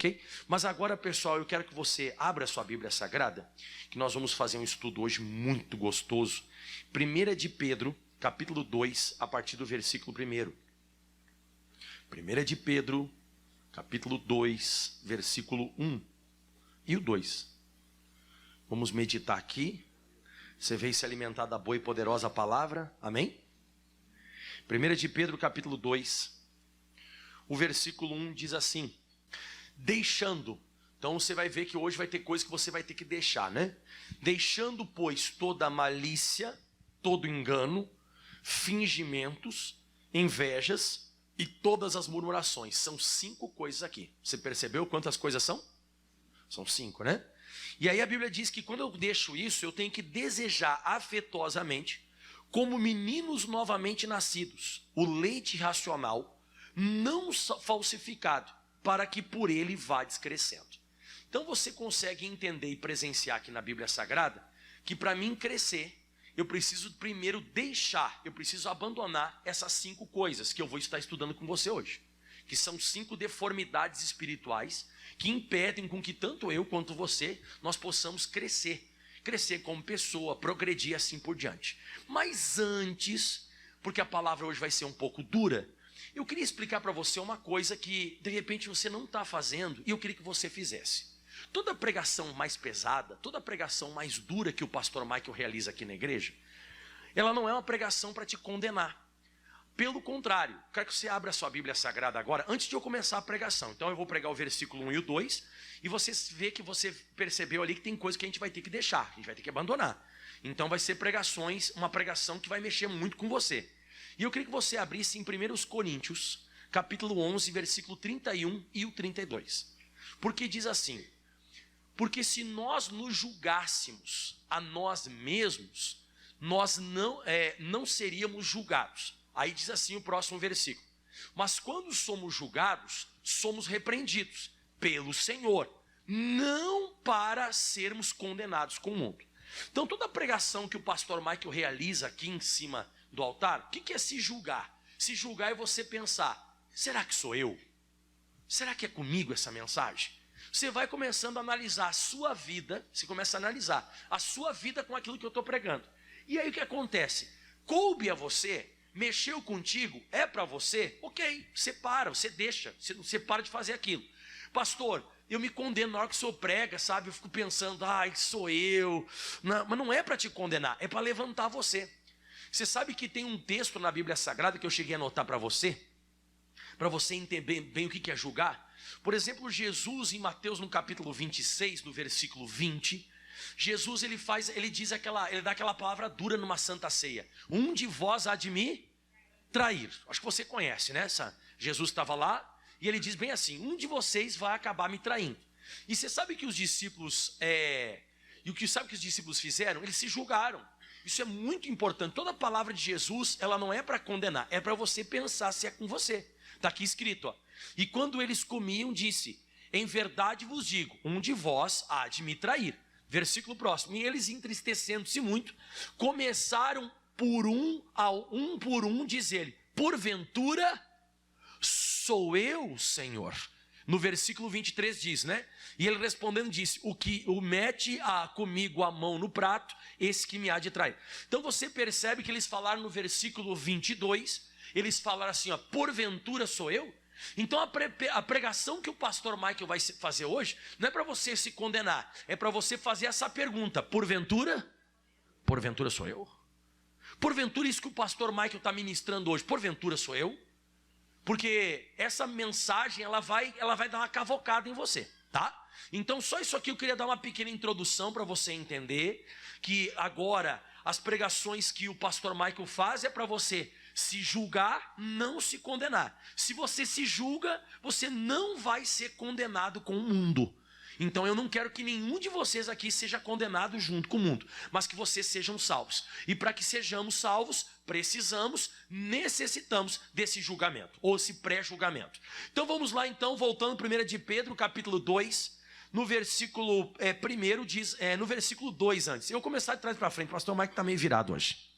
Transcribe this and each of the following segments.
ok? Mas agora, pessoal, eu quero que você abra a sua Bíblia Sagrada, que nós vamos fazer um estudo hoje muito gostoso. 1 de Pedro, capítulo 2, a partir do versículo 1. 1 de Pedro, capítulo 2, versículo 1 e o 2. Vamos meditar aqui. Você veio se alimentar da boa e poderosa palavra, amém? 1 de Pedro, capítulo 2, o versículo 1 diz assim: deixando. Então você vai ver que hoje vai ter coisa que você vai ter que deixar, né? Deixando, pois, toda malícia, todo engano, fingimentos, invejas e todas as murmurações. São 5 coisas aqui. Você percebeu quantas coisas são? São 5, né? E aí a Bíblia diz que quando eu deixo isso, eu tenho que desejar afetuosamente, como meninos novamente nascidos, o leite racional, não falsificado, para que por ele vá descrescendo. Então você consegue entender e presenciar aqui na Bíblia Sagrada, que para mim crescer, eu preciso primeiro deixar, eu preciso abandonar essas 5 coisas que eu vou estar estudando com você hoje. Que são 5 deformidades espirituais que impedem com que tanto eu quanto você, nós possamos crescer. Crescer como pessoa, progredir assim por diante. Mas antes, porque a palavra hoje vai ser um pouco dura, eu queria explicar para você uma coisa que de repente você não está fazendo e eu queria que você fizesse. Toda pregação mais pesada, toda pregação mais dura que o pastor Michael realiza aqui na igreja, ela não é uma pregação para te condenar. Pelo contrário, quero que você abra a sua Bíblia Sagrada agora, antes de eu começar a pregação. Então eu vou pregar o versículo 1 e o 2, e você vê que você percebeu ali que tem coisa que a gente vai ter que deixar, a gente vai ter que abandonar. Então vai ser pregações, uma pregação que vai mexer muito com você. E eu queria que você abrisse em 1 Coríntios, capítulo 11, versículo 31 e o 32. Porque diz assim: porque se nós nos julgássemos a nós mesmos, nós não seríamos julgados. Aí diz assim o próximo versículo: mas quando somos julgados, somos repreendidos pelo Senhor, não para sermos condenados com o mundo. Então toda a pregação que o pastor Michael realiza aqui em cima do altar, o que é se julgar? Se julgar é você pensar: será que sou eu? Será que é comigo essa mensagem? Você vai começando a analisar a sua vida, você começa a analisar a sua vida com aquilo que eu estou pregando. E aí o que acontece? Coube a você, mexeu contigo, é para você, ok, você para, você deixa, você para de fazer aquilo. Pastor, eu me condeno na hora que o senhor prega, sabe? Eu fico pensando, ai, sou eu. Não, mas não é para te condenar, é para levantar você. Você sabe que tem um texto na Bíblia Sagrada que eu cheguei a anotar para você entender bem o que é julgar. Por exemplo, Jesus em Mateus no capítulo 26, no versículo 20, Jesus ele dá aquela palavra dura numa santa ceia: um de vós há de me trair. Acho que você conhece, né? Jesus estava lá e ele diz bem assim: um de vocês vai acabar me traindo. E você sabe que os discípulos sabe que os discípulos fizeram? Eles se julgaram. Isso é muito importante. Toda a palavra de Jesus, ela não é para condenar, é para você pensar se é com você. Está aqui escrito, ó: e quando eles comiam, disse: em verdade vos digo, um de vós há de me trair. Versículo próximo: e eles, entristecendo-se muito, começaram por um dizer-lhe: porventura sou eu, Senhor? No versículo 23 diz, né? E ele respondendo disse: o que mete comigo a mão no prato, esse que me há de trair. Então você percebe que eles falaram no versículo 22, eles falaram assim, ó: porventura sou eu? Então a pregação que o pastor Michael vai fazer hoje não é para você se condenar, é para você fazer essa pergunta: porventura sou eu? Porventura isso que o pastor Michael está ministrando hoje, porventura sou eu? Porque essa mensagem ela vai dar uma cavocada em você, tá? Então só isso aqui eu queria dar uma pequena introdução para você entender que agora as pregações que o pastor Michael faz é para você se julgar, não se condenar. Se você se julga, você não vai ser condenado com o mundo. Então eu não quero que nenhum de vocês aqui seja condenado junto com o mundo, mas que vocês sejam salvos. E para que sejamos salvos, necessitamos desse julgamento, ou esse pré-julgamento. Então vamos lá então, voltando 1 de Pedro, capítulo 2, no versículo 1 diz, no versículo 2 antes. Eu vou começar de trás para frente, o pastor Mike está meio virado hoje.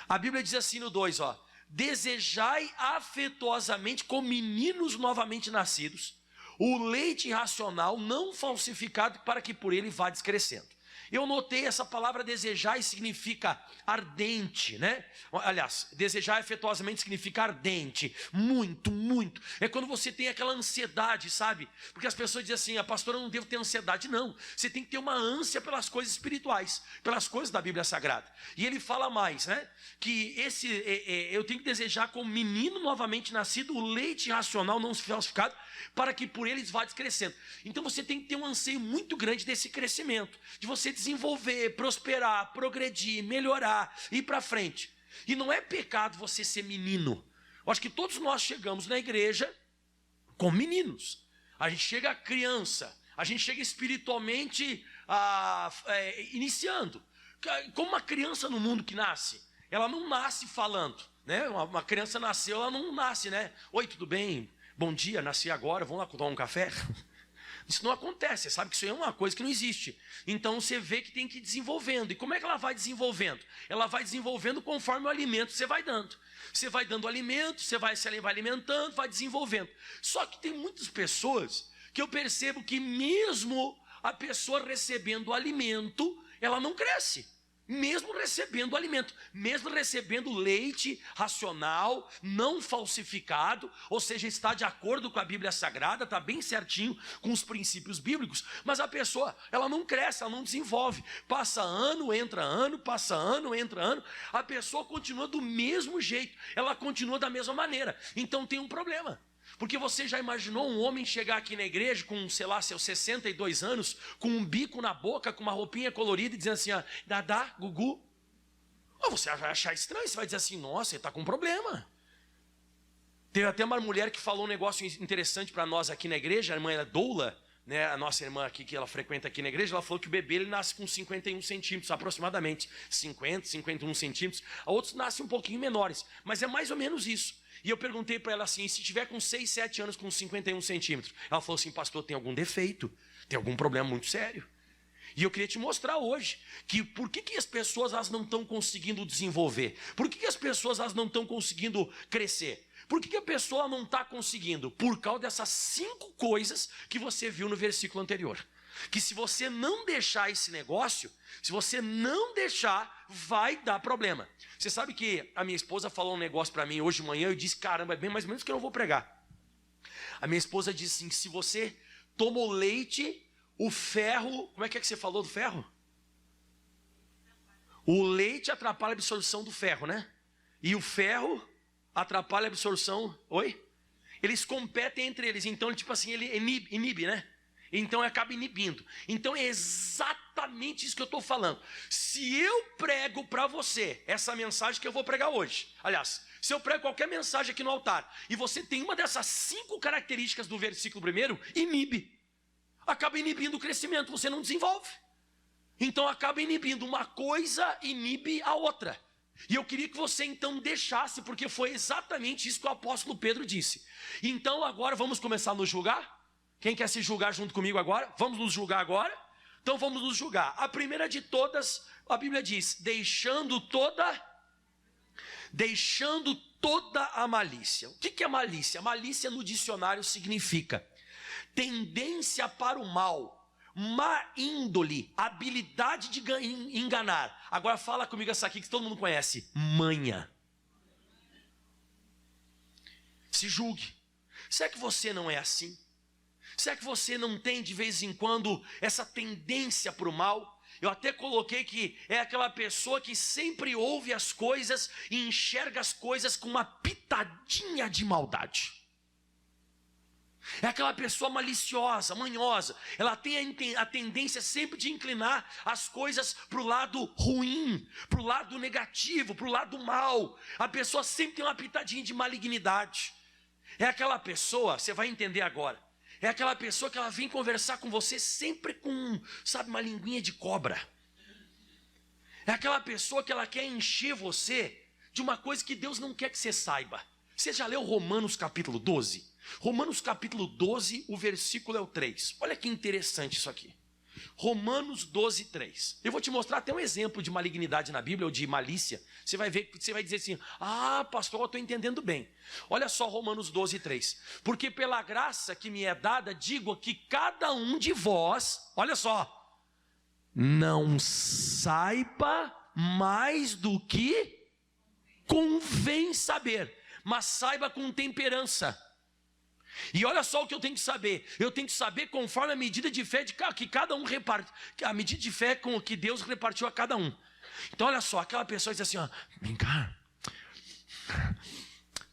A Bíblia diz assim no 2, ó: desejai afetuosamente como meninos novamente nascidos, o leite racional não falsificado para que por ele vá crescendo. Eu notei essa palavra desejar e significa ardente, né? Aliás, desejar afetuosamente significa ardente, muito, muito. É quando você tem aquela ansiedade, sabe? Porque as pessoas dizem assim, pastora, eu não devo ter ansiedade. Não, você tem que ter uma ânsia pelas coisas espirituais, pelas coisas da Bíblia Sagrada. E ele fala mais, né? Que eu tenho que desejar como menino novamente nascido o leite racional não falsificado, para que por eles vá crescendo. Então você tem que ter um anseio muito grande desse crescimento, de você desenvolver, prosperar, progredir, melhorar, ir para frente. E não é pecado você ser menino. Eu acho que todos nós chegamos na igreja como meninos. A gente chega criança, a gente chega espiritualmente iniciando. Como uma criança no mundo que nasce, ela não nasce falando, né? Uma criança nasceu, ela não nasce, né? Oi, tudo bem? Bom dia, nasci agora, vamos lá tomar um café? Isso não acontece, você sabe que isso é uma coisa que não existe. Então você vê que tem que ir desenvolvendo. E como é que ela vai desenvolvendo? Ela vai desenvolvendo conforme o alimento você vai dando. Você vai dando alimento, você vai alimentando, vai desenvolvendo. Só que tem muitas pessoas que eu percebo que mesmo a pessoa recebendo alimento, ela não cresce. Mesmo recebendo alimento, mesmo recebendo leite racional, não falsificado, ou seja, está de acordo com a Bíblia Sagrada, está bem certinho com os princípios bíblicos, mas a pessoa, ela não cresce, ela não desenvolve, passa ano, entra ano, passa ano, entra ano, a pessoa continua do mesmo jeito, ela continua da mesma maneira, então tem um problema. Porque você já imaginou um homem chegar aqui na igreja com, sei lá, seus 62 anos, com um bico na boca, com uma roupinha colorida e dizendo assim, Dadá, Gugu? Você vai achar estranho, você vai dizer assim, nossa, ele está com um problema. Teve até uma mulher que falou um negócio interessante para nós aqui na igreja, a irmã Doula, né, a nossa irmã aqui, que ela frequenta aqui na igreja, ela falou que o bebê ele nasce com 51 centímetros, aproximadamente, 50, 51 centímetros. Outros nascem um pouquinho menores, mas é mais ou menos isso. E eu perguntei para ela assim, se tiver com 6, 7 anos com 51 centímetros? Ela falou assim, pastor, tem algum defeito, tem algum problema muito sério. E eu queria te mostrar hoje, que por que as pessoas elas não estão conseguindo desenvolver? Por que as pessoas elas não estão conseguindo crescer? Por que a pessoa não está conseguindo? Por causa dessas 5 coisas que você viu no versículo anterior. Que se você não deixar esse negócio, se você não deixar, vai dar problema. Você sabe que a minha esposa falou um negócio para mim hoje de manhã, eu disse, caramba, é bem mais ou menos que eu não vou pregar. A minha esposa disse assim, se você toma o leite, o ferro, como é que você falou do ferro? O leite atrapalha a absorção do ferro, né? E o ferro atrapalha a absorção, oi? Eles competem entre eles, então tipo assim, ele inibe, né? Então acaba inibindo. Então é exatamente isso que eu estou falando. Se eu prego para você essa mensagem que eu vou pregar hoje, aliás, se eu prego qualquer mensagem aqui no altar, e você tem uma dessas 5 características do versículo 1, inibe. Acaba inibindo o crescimento, você não desenvolve. Então acaba inibindo uma coisa, inibe a outra. E eu queria que você então deixasse, porque foi exatamente isso que o apóstolo Pedro disse. Então agora vamos começar a nos julgar? Quem quer se julgar junto comigo agora? Vamos nos julgar agora? Então vamos nos julgar. A primeira de todas, a Bíblia diz, deixando toda a malícia. O que é malícia? Malícia no dicionário significa tendência para o mal, má índole, habilidade de enganar. Agora fala comigo essa aqui que todo mundo conhece, manha. Se julgue. Será que você não é assim? Será que você não tem de vez em quando essa tendência para o mal? Eu até coloquei que é aquela pessoa que sempre ouve as coisas e enxerga as coisas com uma pitadinha de maldade. É aquela pessoa maliciosa, manhosa. Ela tem a tendência sempre de inclinar as coisas para o lado ruim, para o lado negativo, para o lado mal. A pessoa sempre tem uma pitadinha de malignidade. É aquela pessoa, você vai entender agora. É aquela pessoa que ela vem conversar com você sempre com, sabe, uma linguinha de cobra. É aquela pessoa que ela quer encher você de uma coisa que Deus não quer que você saiba. Você já leu Romanos capítulo 12? Romanos capítulo 12, o versículo é o 3. Olha que interessante isso aqui. Romanos 12, 3. Eu vou te mostrar até um exemplo de malignidade na Bíblia, ou de malícia. Você vai ver, você vai dizer assim, pastor, eu estou entendendo bem. Olha só Romanos 12, 3. Porque pela graça que me é dada, digo que cada um de vós, olha só, não saiba mais do que convém saber, mas saiba com temperança. E olha só o que eu tenho que saber. Eu tenho que saber conforme a medida de fé que cada um reparte, a medida de fé com que Deus repartiu a cada um. Então olha só, aquela pessoa diz assim, vem cá,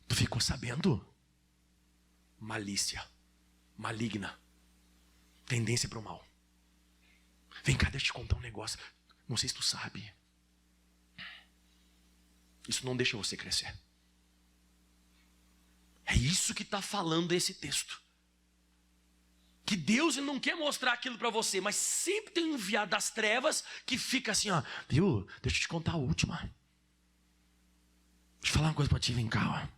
tu ficou sabendo? Malícia, maligna, tendência para o mal. Vem cá, deixa eu te contar um negócio. Não sei se tu sabe. Isso não deixa você crescer. É isso que está falando esse texto. Que Deus não quer mostrar aquilo para você, mas sempre tem um enviado das trevas que fica assim, viu? Deixa eu te contar a última. Deixa eu falar uma coisa para ti, vem cá.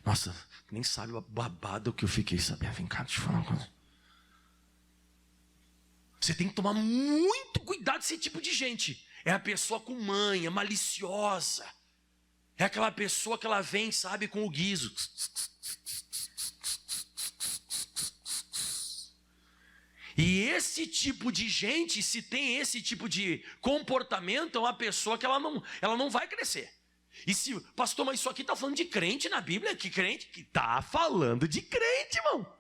Nossa, nem sabe o babado que eu fiquei sabendo. Vem cá, deixa eu falar uma coisa. Você tem que tomar muito cuidado com esse tipo de gente. É a pessoa com manha, maliciosa. É aquela pessoa que ela vem, sabe, com o guiso. E esse tipo de gente, se tem esse tipo de comportamento, é uma pessoa que ela não vai crescer. E se, pastor, mas isso aqui está falando de crente na Bíblia? Que crente? Que está falando de crente, irmão.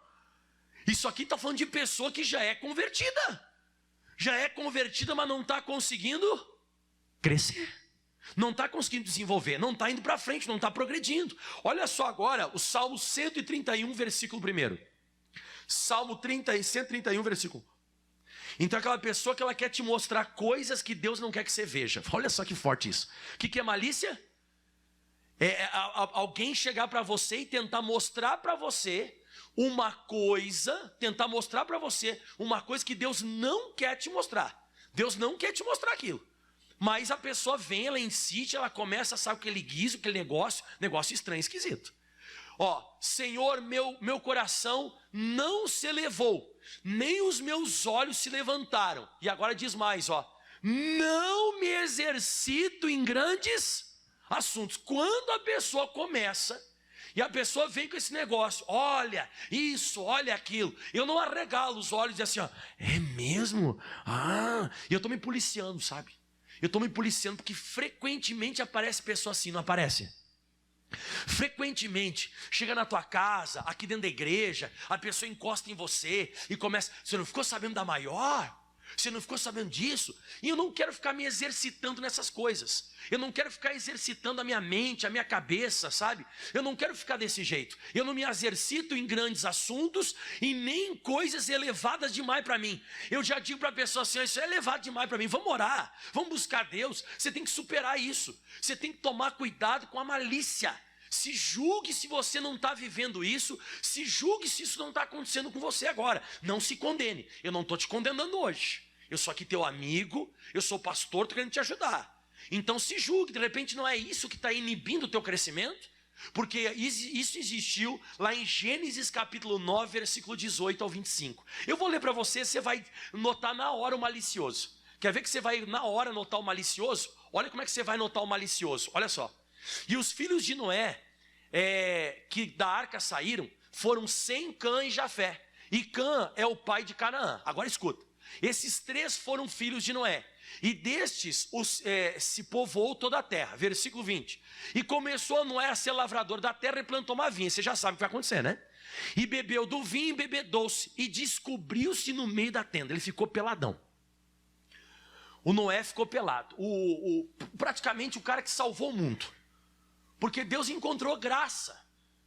Isso aqui está falando de pessoa que já é convertida. Já é convertida, mas não está conseguindo crescer. Não está conseguindo desenvolver, não está indo para frente, não está progredindo. Olha só agora o Salmo 131, versículo 1. Salmo 131, versículo 1. Então aquela pessoa que ela quer te mostrar coisas que Deus não quer que você veja. Olha só que forte isso. O que é malícia? É alguém chegar para você e tentar mostrar para você uma coisa, tentar mostrar para você uma coisa que Deus não quer te mostrar. Deus não quer te mostrar aquilo. Mas a pessoa vem, ela insiste, ela começa, sabe, aquele guiso, aquele negócio estranho, esquisito. Senhor, meu coração não se elevou, nem os meus olhos se levantaram. E agora diz mais, não me exercito em grandes assuntos. Quando a pessoa começa, e a pessoa vem com esse negócio, olha isso, olha aquilo, eu não arregalo os olhos e assim, é mesmo? E eu estou me policiando, sabe? Eu estou me policiando porque frequentemente aparece pessoa assim, não aparece? Frequentemente, chega na tua casa, aqui dentro da igreja, a pessoa encosta em você e começa, você não ficou sabendo da maior? Você não ficou sabendo disso? E eu não quero ficar me exercitando nessas coisas. Eu não quero ficar exercitando a minha mente, a minha cabeça, sabe? Eu não quero ficar desse jeito. Eu não me exercito em grandes assuntos e nem em coisas elevadas demais para mim. Eu já digo para a pessoa assim, isso é elevado demais para mim. Vamos orar, vamos buscar Deus. Você tem que superar isso. Você tem que tomar cuidado com a malícia. Se julgue se você não está vivendo isso. Se julgue se isso não está acontecendo com você agora. Não se condene. Eu não estou te condenando hoje. Eu sou aqui teu amigo. Eu sou pastor, estou querendo te ajudar. Então se julgue. De repente não é isso que está inibindo o teu crescimento. Porque isso existiu lá em Gênesis capítulo 9, versículo 18 ao 25. Eu vou ler para você. Você vai notar na hora o malicioso. Quer ver que você vai na hora notar o malicioso? Olha como é que você vai notar o malicioso. Olha só. E os filhos de Noé, que da arca saíram, foram Sem, Cã e Jafé. E Cã é o pai de Canaã. Agora escuta. Esses três foram filhos de Noé. E destes se povoou toda a terra. Versículo 20. E começou Noé a ser lavrador da terra e plantou uma vinha. Você já sabe o que vai acontecer, né? E bebeu do vinho e bebedou-se. E descobriu-se no meio da tenda. Ele ficou peladão. O Noé ficou pelado. Praticamente o cara que salvou o mundo. Porque Deus encontrou graça.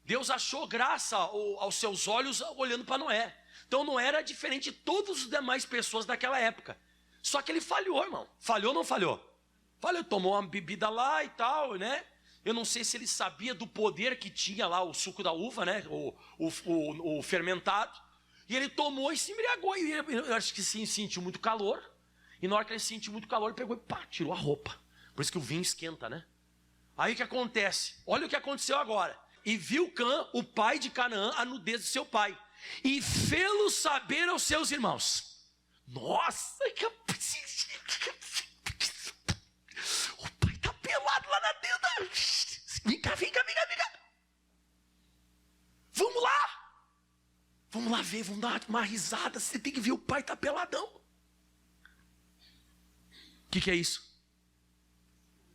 Deus achou graça aos seus olhos olhando para Noé. Então Noé era diferente de todas as demais pessoas daquela época. Só que ele falhou, irmão. Falhou ou não falhou? Falhou, tomou uma bebida lá e tal, né? Eu não sei se ele sabia do poder que tinha lá o suco da uva, né? O fermentado. E ele tomou e se embriagou. E eu acho que sim, sentiu muito calor. E na hora que ele sentiu muito calor, ele pegou e tirou a roupa. Por isso que o vinho esquenta, né? Aí o que acontece? Olha o que aconteceu agora. E viu Cã, o pai de Canaã, a nudez de seu pai. E fê-lo saber aos seus irmãos. Nossa, o pai tá pelado lá na tenda. Vem cá. Vamos lá ver, vamos dar uma risada. Você tem que ver, o pai tá peladão. O que é isso?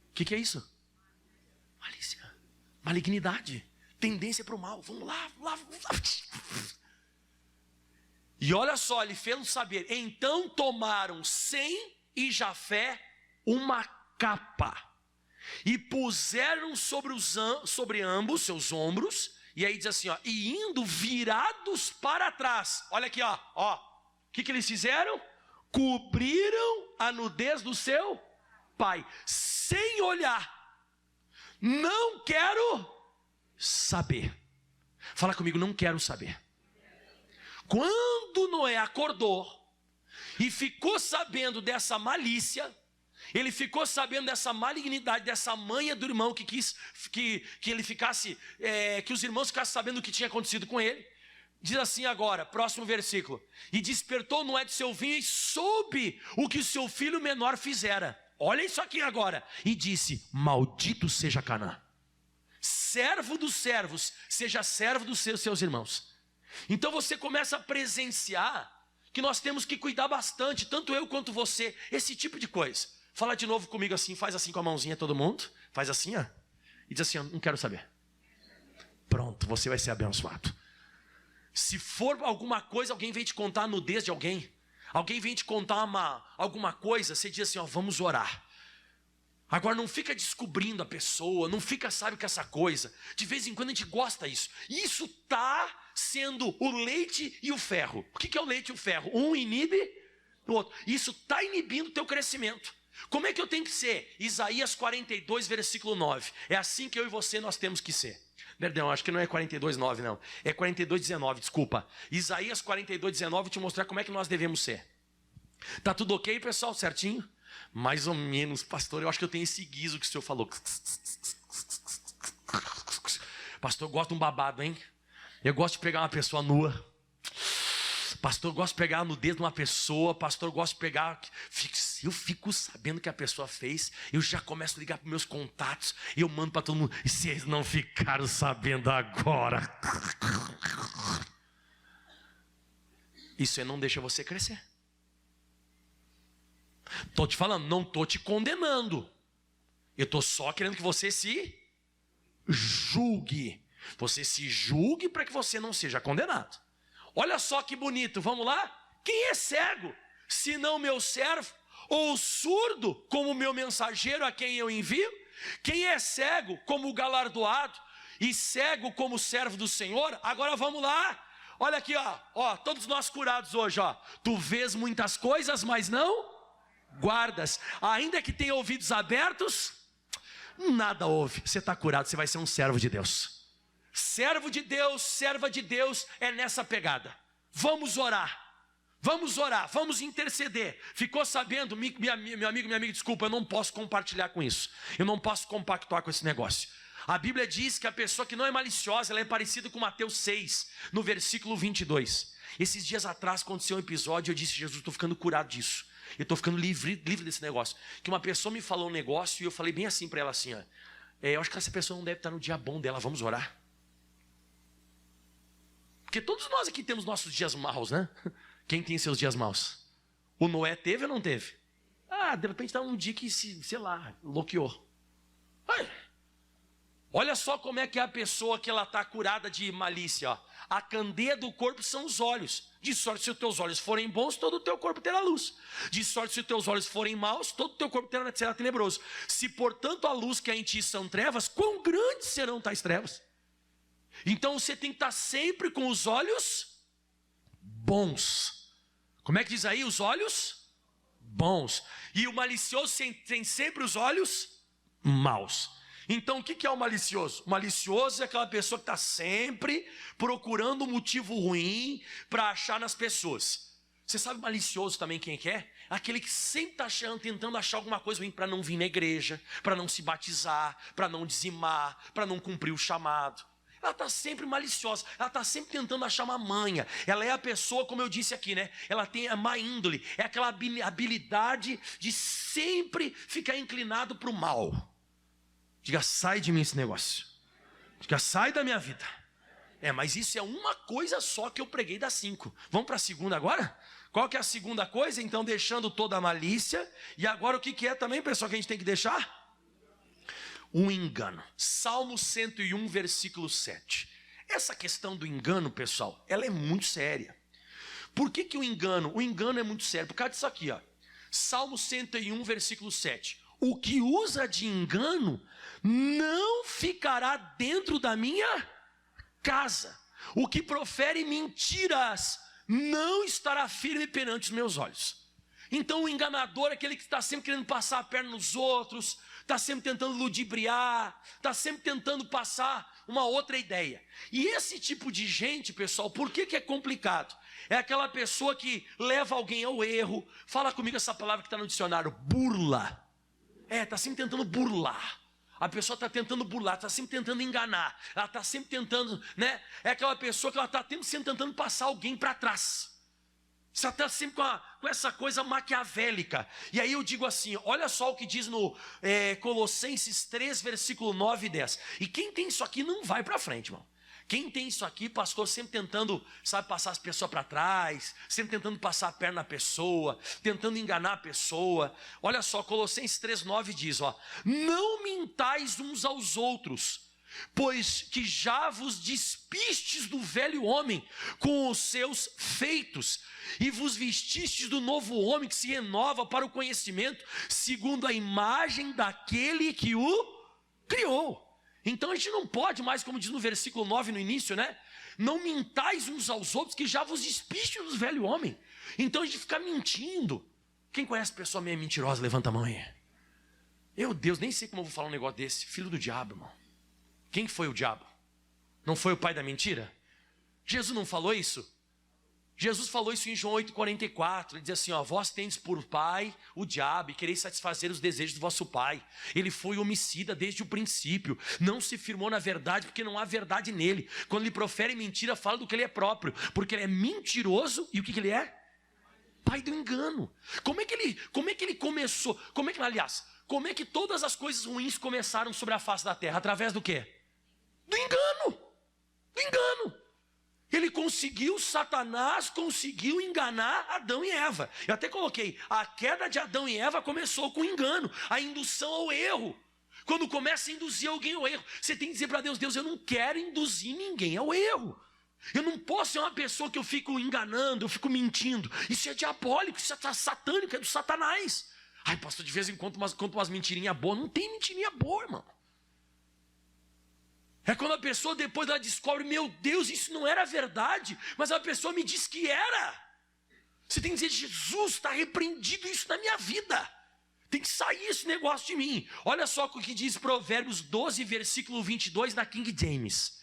O que é isso? Malícia, malignidade, tendência para o mal. Vamos lá. E olha só, ele fez saber. Então tomaram Sem e Jafé uma capa e puseram sobre ambos seus ombros. E aí diz assim, ó, e indo virados para trás. Olha aqui, ó. O que eles fizeram? Cobriram a nudez do seu pai, sem olhar. Não quero saber. Fala comigo, não quero saber. Quando Noé acordou e ficou sabendo dessa malícia, ele ficou sabendo dessa malignidade, dessa manha do irmão que quis que ele ficasse, que os irmãos ficassem sabendo o que tinha acontecido com ele. Diz assim agora, próximo versículo. E despertou Noé de seu vinho e soube o que o seu filho menor fizera. Olha isso aqui agora. E disse, maldito seja Canaã. Servo dos servos, seja servo dos seus irmãos. Então você começa a presenciar que nós temos que cuidar bastante, tanto eu quanto você, esse tipo de coisa. Fala de novo comigo assim, faz assim com a mãozinha todo mundo. Faz assim, ó. E diz assim, ó, não quero saber. Pronto, você vai ser abençoado. Se for alguma coisa, alguém vem te contar a nudez de alguém. Alguém vem te contar alguma coisa, você diz assim, ó, vamos orar. Agora não fica descobrindo a pessoa, não fica, sabe, com essa coisa. De vez em quando a gente gosta disso. Isso está sendo o leite e o ferro. O que é o leite e o ferro? Um inibe o outro. Isso está inibindo o teu crescimento. Como é que eu tenho que ser? Isaías 42, versículo 9. É assim que eu e você nós temos que ser. Perdão, acho que não é 42:9 não. É 42:19, desculpa. Isaías 42:19, vou te mostrar como é que nós devemos ser. Tá tudo ok, pessoal? Certinho? Mais ou menos, pastor, eu acho que eu tenho esse guiso que o senhor falou. Pastor, eu gosto de um babado, hein? Eu gosto de pegar uma pessoa nua. Pastor, eu gosto de pegar a nudez de uma pessoa. Pastor, eu gosto de pegar... Eu fico sabendo que a pessoa fez. Eu já começo a ligar para meus contatos. E eu mando para todo mundo. E se eles não ficaram sabendo agora? Isso aí não deixa você crescer. Estou te falando, não estou te condenando. Eu estou só querendo que você se julgue. Você se julgue para que você não seja condenado. Olha só que bonito, vamos lá? Quem é cego, senão meu servo? Ou surdo, como meu mensageiro a quem eu envio? Quem é cego, como o galardoado? E cego, como servo do Senhor? Agora vamos lá. Olha aqui, ó, todos nós curados hoje, ó. Tu vês muitas coisas, mas não guardas. Ainda que tenha ouvidos abertos, nada ouve. Você está curado, você vai ser um servo de Deus. Servo de Deus, serva de Deus, é nessa pegada. Vamos orar, vamos interceder. Ficou sabendo, meu amigo, desculpa, eu não posso compartilhar com isso. Eu não posso compactuar com esse negócio. A Bíblia diz que a pessoa que não é maliciosa, ela é parecida com Mateus 6, no versículo 22. Esses dias atrás aconteceu um episódio, eu disse, Jesus, estou ficando curado disso. Eu estou ficando livre desse negócio. Que uma pessoa me falou um negócio e eu falei bem assim para ela assim, ó, eu acho que essa pessoa não deve estar no dia bom dela, vamos orar. Porque todos nós aqui temos nossos dias maus, né? Quem tem seus dias maus? O Noé teve ou não teve? De repente está um dia que, sei lá, bloqueou. Olha só como é que é a pessoa que ela está curada de malícia. Ó. A candeia do corpo são os olhos. De sorte, se os teus olhos forem bons, todo o teu corpo terá luz. De sorte, se os teus olhos forem maus, todo o teu corpo será tenebroso. Se, portanto, a luz que há em ti são trevas, quão grandes serão tais trevas? Então você tem que estar sempre com os olhos bons. Como é que diz aí? Os olhos bons. E o malicioso tem sempre os olhos maus. Então o que é o malicioso? O malicioso é aquela pessoa que está sempre procurando um motivo ruim para achar nas pessoas. Você sabe malicioso também quem que é? Aquele que sempre está tentando achar alguma coisa ruim para não vir na igreja, para não se batizar, para não dizimar, para não cumprir o chamado. ela está sempre maliciosa, ela está sempre tentando achar uma manha. Ela é a pessoa, como eu disse aqui, né? Ela tem a má índole, é aquela habilidade de sempre ficar inclinado para o mal. Diga, sai de mim esse negócio. Diga, sai da minha vida. Mas isso é uma coisa só que eu preguei das 5. Vamos para a segunda agora? Qual que é a segunda coisa? Então, deixando toda a malícia. E agora o que é também, pessoal, que a gente tem que deixar? O engano. Salmo 101, versículo 7. Essa questão do engano, pessoal, ela é muito séria. Por que o engano? O engano é muito sério. Por causa disso aqui, ó. Salmo 101, versículo 7. O que usa de engano não ficará dentro da minha casa. O que profere mentiras não estará firme perante os meus olhos. Então o enganador é aquele que está sempre querendo passar a perna nos outros, está sempre tentando ludibriar, está sempre tentando passar uma outra ideia. E esse tipo de gente, pessoal, por que é complicado? É aquela pessoa que leva alguém ao erro. Fala comigo essa palavra que está no dicionário, burla. Está sempre tentando burlar. A pessoa está tentando burlar, está sempre tentando enganar. Ela está sempre tentando, né? É aquela pessoa que ela está sempre tentando passar alguém para trás. Você está sempre com essa coisa maquiavélica. E aí eu digo assim, olha só o que diz no Colossenses 3, versículo 9 e 10. E quem tem isso aqui não vai para frente, irmão. Quem tem isso aqui, pastor, sempre tentando, sabe, passar as pessoas para trás, sempre tentando passar a perna na pessoa, tentando enganar a pessoa. Olha só, Colossenses 3,9 diz, ó, não mintais uns aos outros, pois que já vos despistes do velho homem com os seus feitos, e vos vestistes do novo homem que se renova para o conhecimento, segundo a imagem daquele que o criou. Então a gente não pode mais, como diz no versículo 9 no início, né? Não mintais uns aos outros, que já vos despistes do velho homem. Então a gente fica mentindo. Quem conhece pessoa meio mentirosa, levanta a mão aí. Meu Deus, nem sei como eu vou falar um negócio desse. Filho do diabo, irmão. Quem foi o diabo? Não foi o pai da mentira? Jesus não falou isso? Jesus falou isso em João 8,44, ele diz assim, ó, vós tendes por pai o diabo e quereis satisfazer os desejos do vosso pai. Ele foi homicida desde o princípio, não se firmou na verdade porque não há verdade nele. Quando ele profere mentira, fala do que ele é próprio, porque ele é mentiroso e o que ele é? Pai do engano. Como é que ele começou? Como é que todas as coisas ruins começaram sobre a face da terra? Através do quê? Do engano. Do engano. Satanás conseguiu enganar Adão e Eva. Eu até coloquei, a queda de Adão e Eva começou com engano, a indução ao erro. Quando começa a induzir alguém ao erro, você tem que dizer para Deus, Deus, eu não quero induzir ninguém ao erro. Eu não posso ser uma pessoa que eu fico enganando, eu fico mentindo. Isso é diabólico, isso é satânico, é do Satanás. Ai, pastor, de vez em quando conta umas mentirinhas boas. Não tem mentirinha boa, irmão. É quando a pessoa depois ela descobre, meu Deus, isso não era verdade, mas a pessoa me diz que era. Você tem que dizer, Jesus, está repreendido isso na minha vida. Tem que sair esse negócio de mim. Olha só o que diz Provérbios 12, versículo 22 na King James.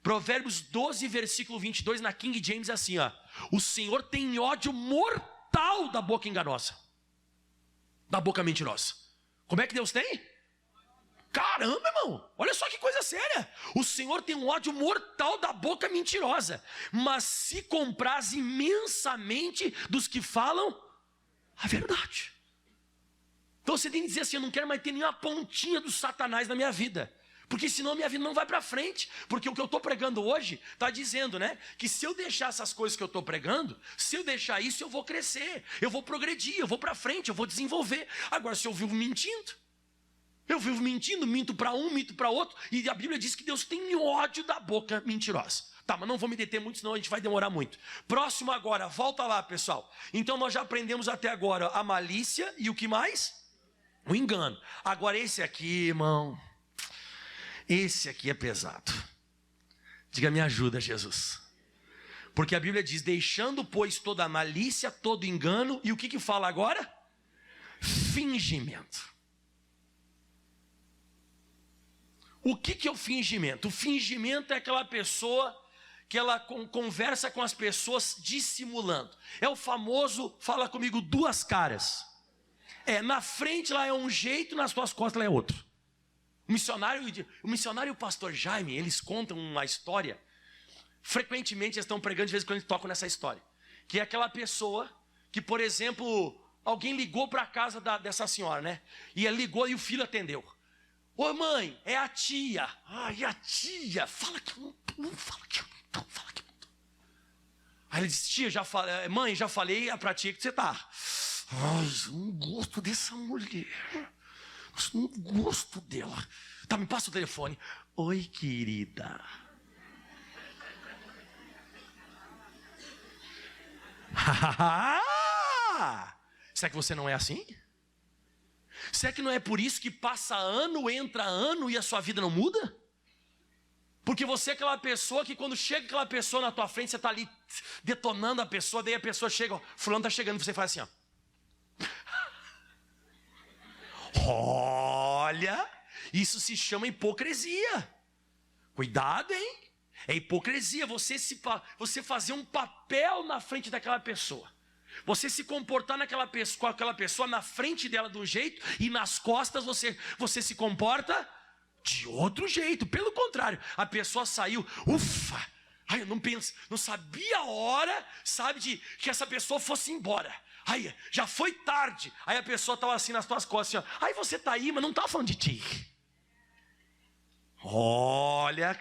Provérbios 12, versículo 22 na King James é assim, ó. O Senhor tem ódio mortal da boca enganosa, da boca mentirosa. Como é que Deus tem? Caramba, irmão, olha só que coisa séria. O Senhor tem um ódio mortal da boca mentirosa, mas se compraz imensamente dos que falam a verdade. Então você tem que dizer assim, eu não quero mais ter nenhuma pontinha do Satanás na minha vida, porque senão minha vida não vai para frente. Porque o que eu estou pregando hoje está dizendo, né, que se eu deixar essas coisas que eu estou pregando, se eu deixar isso, eu vou crescer, eu vou progredir, eu vou para frente, eu vou desenvolver. Agora, se eu vivo mentindo, minto para um, minto para outro, e a Bíblia diz que Deus tem ódio da boca mentirosa. Tá, mas não vou me deter muito, senão a gente vai demorar muito. Próximo agora, volta lá, pessoal. Então nós já aprendemos até agora a malícia e o que mais? O engano. Agora esse aqui, irmão, esse aqui é pesado. Diga, me ajuda, Jesus. Porque a Bíblia diz, deixando, pois, toda a malícia, todo engano, e o que fala agora? Fingimento. O que é o fingimento? O fingimento é aquela pessoa que ela conversa com as pessoas dissimulando. É o famoso, fala comigo, duas caras. Na frente lá é um jeito, nas tuas costas lá é outro. O missionário e o pastor Jaime, eles contam uma história. Frequentemente eles estão pregando, de vez em quando eles tocam nessa história. Que é aquela pessoa que, por exemplo, alguém ligou para a casa dessa senhora, né? E ele ligou e o filho atendeu. Ô mãe, é a tia. Ai, a tia. Fala que eu não fala que eu não tô, fala que eu não tô. Aí ele disse, tia, mãe, já falei pra tia que você tá. Ai, eu não gosto dessa mulher. Eu não gosto dela. Tá, me passa o telefone. Oi, querida. Será que você não é assim? Será que não é por isso que passa ano, entra ano e a sua vida não muda? Porque você é aquela pessoa que quando chega aquela pessoa na tua frente, você está ali detonando a pessoa, daí a pessoa chega, ó, fulano está chegando, você faz assim, ó. Olha, isso se chama hipocrisia. Cuidado, hein? É hipocrisia você fazer um papel na frente daquela pessoa. Você se comportar com aquela pessoa na frente dela de um jeito e nas costas você se comporta de outro jeito. Pelo contrário, a pessoa saiu, ufa, ai, eu não sabia a hora, sabe, que essa pessoa fosse embora. Ai, já foi tarde. Aí a pessoa estava assim nas tuas costas, assim, ó, ai, você está aí, mas não estava falando de ti. Olha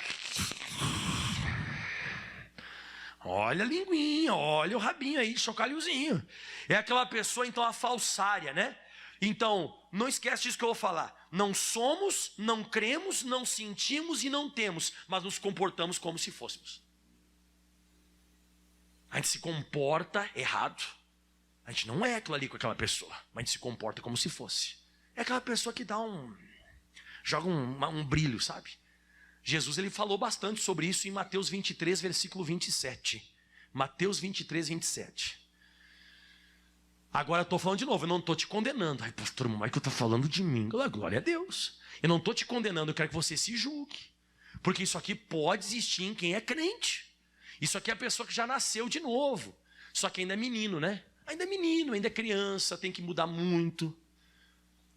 a linguinha, olha o rabinho aí, chocalhozinho. É aquela pessoa, então, a falsária, né? Então, não esquece disso que eu vou falar. Não somos, não cremos, não sentimos e não temos, mas nos comportamos como se fôssemos. A gente se comporta errado. A gente não é aquilo ali com aquela pessoa, mas a gente se comporta como se fosse. É aquela pessoa que joga um brilho, sabe? Jesus ele falou bastante sobre isso em Mateus 23, versículo 27. Mateus 23, 27. Agora eu estou falando de novo, eu não estou te condenando. Ai, pastor, mas que eu estou falando de mim. Glória a Deus. Eu não estou te condenando, eu quero que você se julgue. Porque isso aqui pode existir em quem é crente. Isso aqui é a pessoa que já nasceu de novo. Só que ainda é menino, né? Ainda é menino, ainda é criança, tem que mudar muito.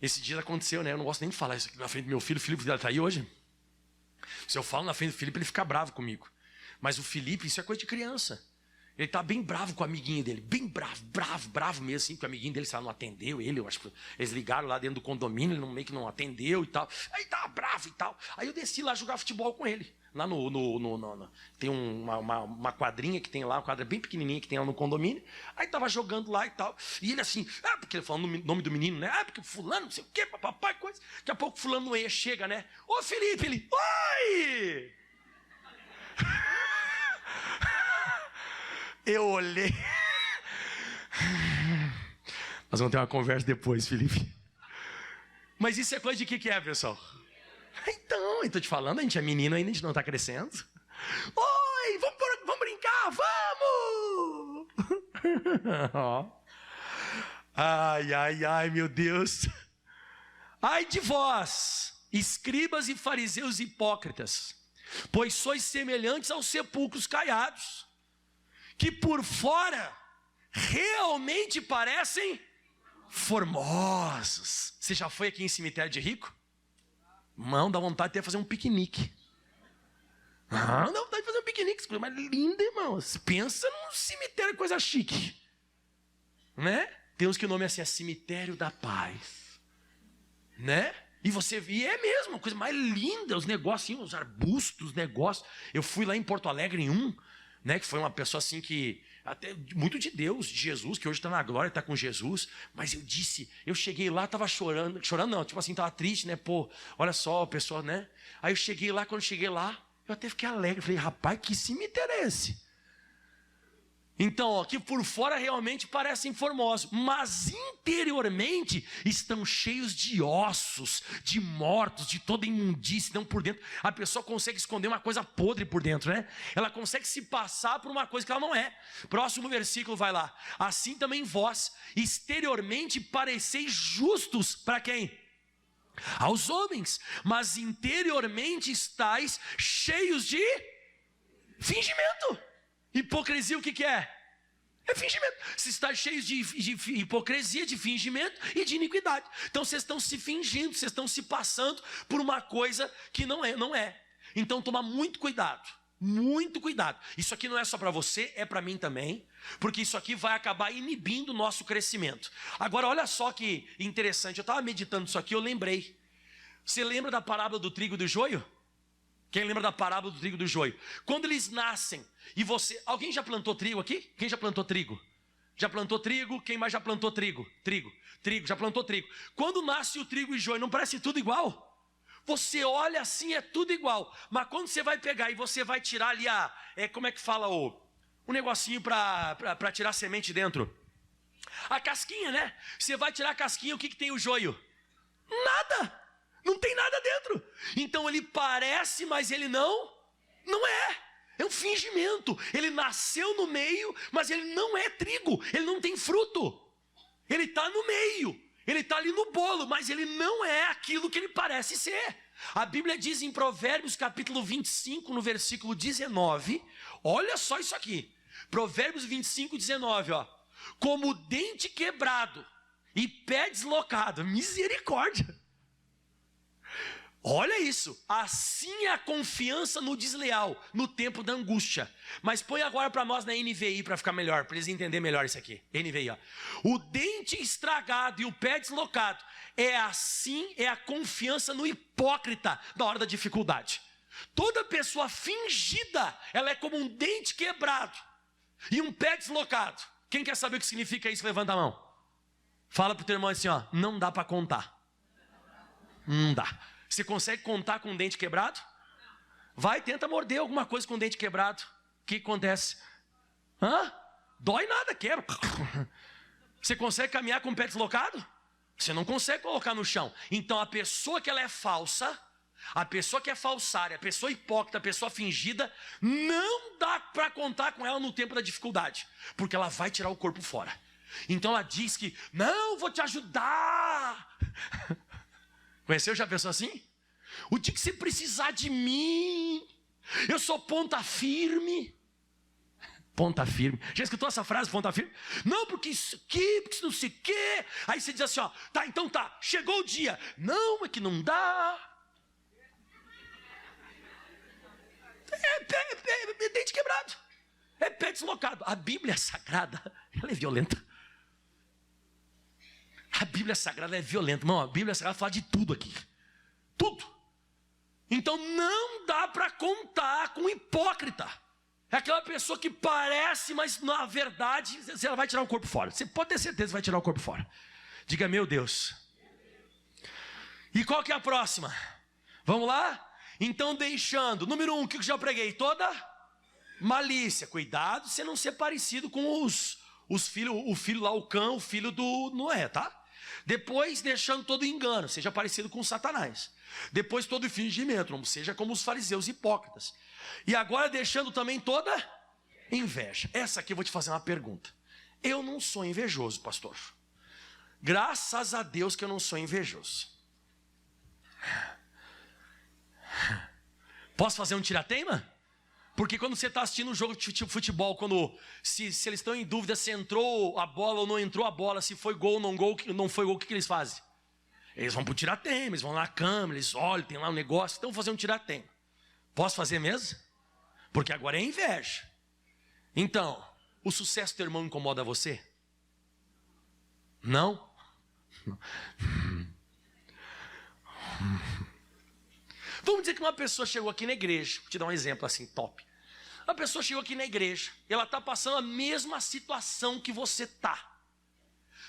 Esse dia aconteceu, né? Eu não gosto nem de falar isso aqui na frente do meu filho. O Felipe está aí hoje? Se eu falo na frente do Felipe, ele fica bravo comigo. Mas o Felipe, isso é coisa de criança. Ele está bem bravo com o amiguinho dele. Bem bravo mesmo, assim, que o amiguinho dele, não atendeu ele. Eu acho que eles ligaram lá dentro do condomínio, ele meio que não atendeu e tal. Aí estava bravo e tal. Aí eu desci lá jogar futebol com ele. Lá tem uma quadrinha que tem lá, uma quadra bem pequenininha que tem lá no condomínio. Aí estava jogando lá e tal. E ele assim, porque ele falando o nome do menino, né? Porque fulano, não sei o quê, papai, coisa. Daqui a pouco fulano chega, né? Ô Felipe, ele, oi! Eu olhei. Nós vamos ter uma conversa depois, Felipe. Mas isso é coisa de que é, pessoal? Então, eu tô te falando, a gente é menino ainda, a gente não tá crescendo. Oi, vamos brincar, vamos! Ai, meu Deus. Ai de vós, escribas e fariseus hipócritas, pois sois semelhantes aos sepulcros caiados, que por fora realmente parecem formosos. Você já foi aqui em cemitério de rico? Não, dá vontade de fazer um piquenique. Dá vontade de fazer um piquenique. Coisa mais linda, irmão. Pensa num cemitério, coisa chique. Né? Tem uns que o nome é assim, é cemitério da paz. Né? E é mesmo, a coisa mais linda, os negócios, os arbustos, os negócios. Eu fui lá em Porto Alegre em né, que foi uma pessoa assim que, até muito de Deus, de Jesus, que hoje está na glória, está com Jesus. Mas eu cheguei lá, estava chorando não, tipo assim, estava triste, né, pô, olha só, a pessoa, né. Aí eu cheguei lá, quando cheguei lá, eu até fiquei alegre, falei, rapaz, que cemitério é esse? Então, que por fora realmente parecem formosos, mas interiormente estão cheios de ossos, de mortos, de toda imundície. Então, por dentro, a pessoa consegue esconder uma coisa podre por dentro, né? Ela consegue se passar por uma coisa que ela não é. Próximo versículo vai lá. Assim também vós, exteriormente pareceis justos para quem? Aos homens, mas interiormente estáis cheios de fingimento. Hipocrisia, o que é? É fingimento. Vocês estão cheios de hipocrisia, de fingimento e de iniquidade. Então vocês estão se fingindo, vocês estão se passando por uma coisa que não é. Então toma muito cuidado. Muito cuidado. Isso aqui não é só para você, é para mim também. Porque isso aqui vai acabar inibindo o nosso crescimento. Agora olha só que interessante. Eu estava meditando isso aqui, eu lembrei. Você lembra da parábola do trigo e do joio? Quem lembra da parábola do trigo e do joio? Quando eles nascem e você... Alguém já plantou trigo aqui? Quem já plantou trigo? Já plantou trigo? Quem mais já plantou trigo? Trigo, já plantou trigo. Quando nasce o trigo e o joio, não parece tudo igual? Você olha assim, é tudo igual. Mas quando você vai pegar e você vai tirar ali como é que fala o negocinho para tirar semente dentro? A casquinha, né? Você vai tirar a casquinha, o que tem o joio? Nada! Não tem nada dentro. Então ele parece, mas ele não é. É um fingimento. Ele nasceu no meio, mas ele não é trigo. Ele não tem fruto. Ele está no meio. Ele está ali no bolo, mas ele não é aquilo que ele parece ser. A Bíblia diz em Provérbios capítulo 25, no versículo 19. Olha só isso aqui. Provérbios 25, 19, ó. Como dente quebrado e pé deslocado. Misericórdia. Olha isso, assim é a confiança no desleal, no tempo da angústia. Mas põe agora para nós na NVI para ficar melhor, para eles entenderem melhor isso aqui. NVI, ó. O dente estragado e o pé deslocado é a confiança no hipócrita na hora da dificuldade. Toda pessoa fingida, ela é como um dente quebrado e um pé deslocado. Quem quer saber o que significa isso? Levanta a mão. Fala para o teu irmão assim, ó, não dá para contar. Não dá. Você consegue contar com um dente quebrado? Vai, tenta morder alguma coisa com um dente quebrado. O que acontece? Dói nada, quebra. Você consegue caminhar com o pé deslocado? Você não consegue colocar no chão. Então a pessoa que ela é falsa, a pessoa que é falsária, a pessoa hipócrita, a pessoa fingida, não dá para contar com ela no tempo da dificuldade, porque ela vai tirar o corpo fora. Então ela diz que, não, vou te ajudar. Conheceu já a pessoa assim? O dia que você precisar de mim, eu sou ponta firme. Ponta firme. Já escutou essa frase, ponta firme? Não, porque isso aqui, porque isso não sei o quê. Aí você diz assim, ó, tá, então tá, chegou o dia. Não, é que não dá. É dente quebrado. É pé deslocado. A Bíblia Sagrada, ela é violenta. A Bíblia Sagrada é violenta. Irmão, a Bíblia Sagrada fala de tudo aqui. Tudo. Então não dá para contar com hipócrita. É aquela pessoa que parece, mas na verdade ela vai tirar o corpo fora. Você pode ter certeza que vai tirar o corpo fora. Diga, meu Deus. E qual que é a próxima? Vamos lá? Então deixando. Número 1, o que eu já preguei? Toda malícia. Cuidado você não ser parecido com os filhos, o filho lá, o Cã, o filho do Noé, tá? Depois, deixando todo engano, seja parecido com Satanás. Depois, todo fingimento, não seja como os fariseus hipócritas. E agora, deixando também toda inveja. Essa aqui eu vou te fazer uma pergunta. Eu não sou invejoso, pastor. Graças a Deus que eu não sou invejoso. Posso fazer um tirateima? Porque quando você está assistindo um jogo de futebol, se eles estão em dúvida se entrou a bola ou não entrou a bola, se foi gol ou não foi gol, o que eles fazem? Eles vão para o tirateima, eles vão lá na câmera, eles olham, tem lá um negócio, então vou fazer um tirateima. Posso fazer mesmo? Porque agora é inveja. Então, o sucesso do teu irmão incomoda você? Não? Vamos dizer que uma pessoa chegou aqui na igreja, vou te dar um exemplo assim, top. A pessoa chegou aqui na igreja, e ela está passando a mesma situação que você está.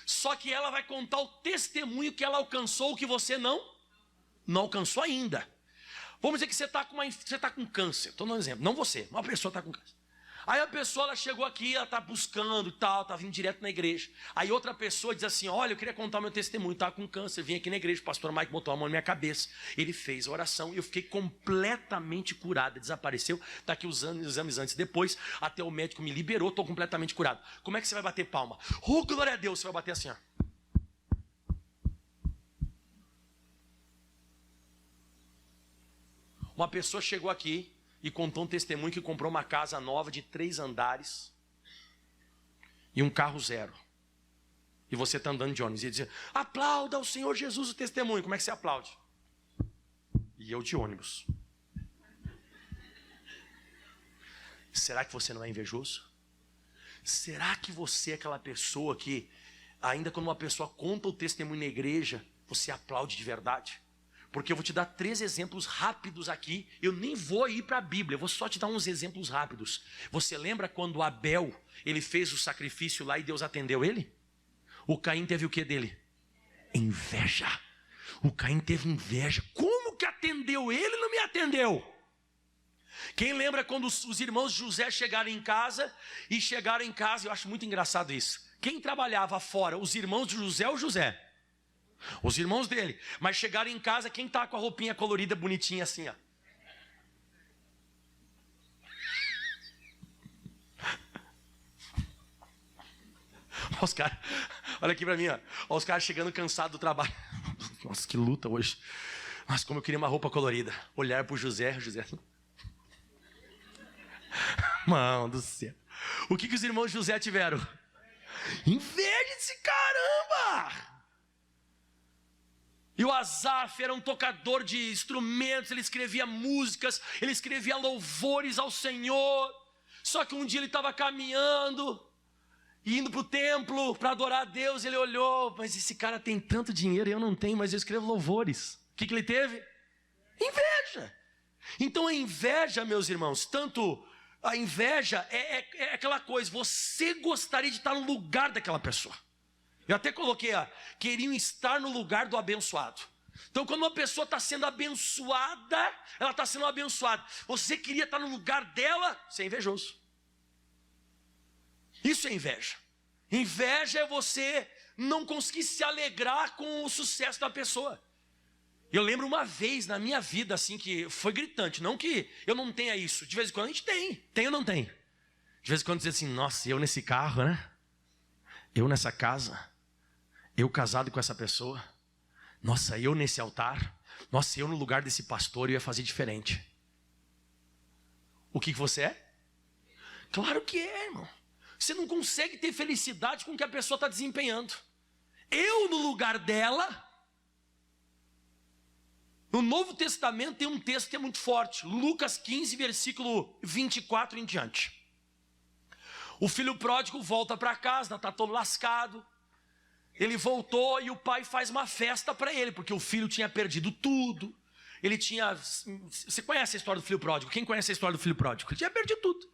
Só que ela vai contar o testemunho que ela alcançou, que você não alcançou ainda. Vamos dizer que você está com câncer, estou dando um exemplo, não você, uma pessoa está com câncer. Aí a pessoa ela chegou aqui, ela está buscando e tal, está vindo direto na igreja. Aí outra pessoa diz assim, olha, eu queria contar meu testemunho, estava com câncer, vim aqui na igreja, o pastor Mike botou a mão na minha cabeça. Ele fez a oração e eu fiquei completamente curada, desapareceu. Está aqui os exames antes e depois, até o médico me liberou, estou completamente curado. Como é que você vai bater palma? Oh, glória a Deus, você vai bater assim, ó. Uma pessoa chegou aqui e contou um testemunho que comprou uma casa nova de 3 andares. e um carro zero. E você está andando de ônibus e ele diz: aplauda ao Senhor Jesus o testemunho. Como é que você aplaude? E eu de ônibus. Será que você não é invejoso? Será que você é aquela pessoa que, ainda quando uma pessoa conta o testemunho na igreja, você aplaude de verdade? Porque eu vou te dar 3 exemplos rápidos aqui. Eu nem vou ir para a Bíblia, eu vou só te dar uns exemplos rápidos. Você lembra quando Abel, ele fez o sacrifício lá e Deus atendeu ele? O Caim teve o que dele? Inveja. O Caim teve inveja. Como que atendeu ele e não me atendeu? Quem lembra quando os irmãos de José chegaram em casa? E chegaram em casa, eu acho muito engraçado isso. Quem trabalhava fora? Os irmãos de José ou José? Os irmãos dele. Mas chegaram em casa, quem tá com a roupinha colorida, bonitinha assim, ó? Os caras, olha aqui pra mim, ó. Os caras chegando cansados do trabalho. Nossa, que luta hoje. Nossa, como eu queria uma roupa colorida. Olhar pro José. Mão do céu. O que os irmãos de José tiveram? Inveja desse caramba! E o Asaf era um tocador de instrumentos, ele escrevia músicas, ele escrevia louvores ao Senhor. Só que um dia ele estava caminhando, indo para o templo para adorar a Deus. Ele olhou: mas esse cara tem tanto dinheiro e eu não tenho, mas eu escrevo louvores. O que ele teve? Inveja. Então a inveja, meus irmãos, tanto a inveja é aquela coisa, você gostaria de estar no lugar daquela pessoa. Eu até coloquei, queriam estar no lugar do abençoado. Então quando uma pessoa está sendo abençoada, ela está sendo abençoada, você queria estar no lugar dela, você é invejoso. Isso é inveja. Inveja é você não conseguir se alegrar com o sucesso da pessoa. Eu lembro uma vez na minha vida assim que foi gritante, não que eu não tenha isso, de vez em quando a gente tem ou não tem? De vez em quando diz assim: nossa, eu nesse carro, né? Eu nessa casa, eu casado com essa pessoa, nossa, eu nesse altar, nossa, eu no lugar desse pastor eu ia fazer diferente. O que você é? Claro que é, irmão. Você não consegue ter felicidade com o que a pessoa está desempenhando. Eu no lugar dela. No Novo Testamento tem um texto que é muito forte, Lucas 15, versículo 24 em diante. O filho pródigo volta para casa, está todo lascado. Ele voltou e o pai faz uma festa para ele, porque o filho tinha perdido tudo. Ele tinha... Você conhece a história do filho pródigo? Quem conhece a história do filho pródigo? Ele tinha perdido tudo.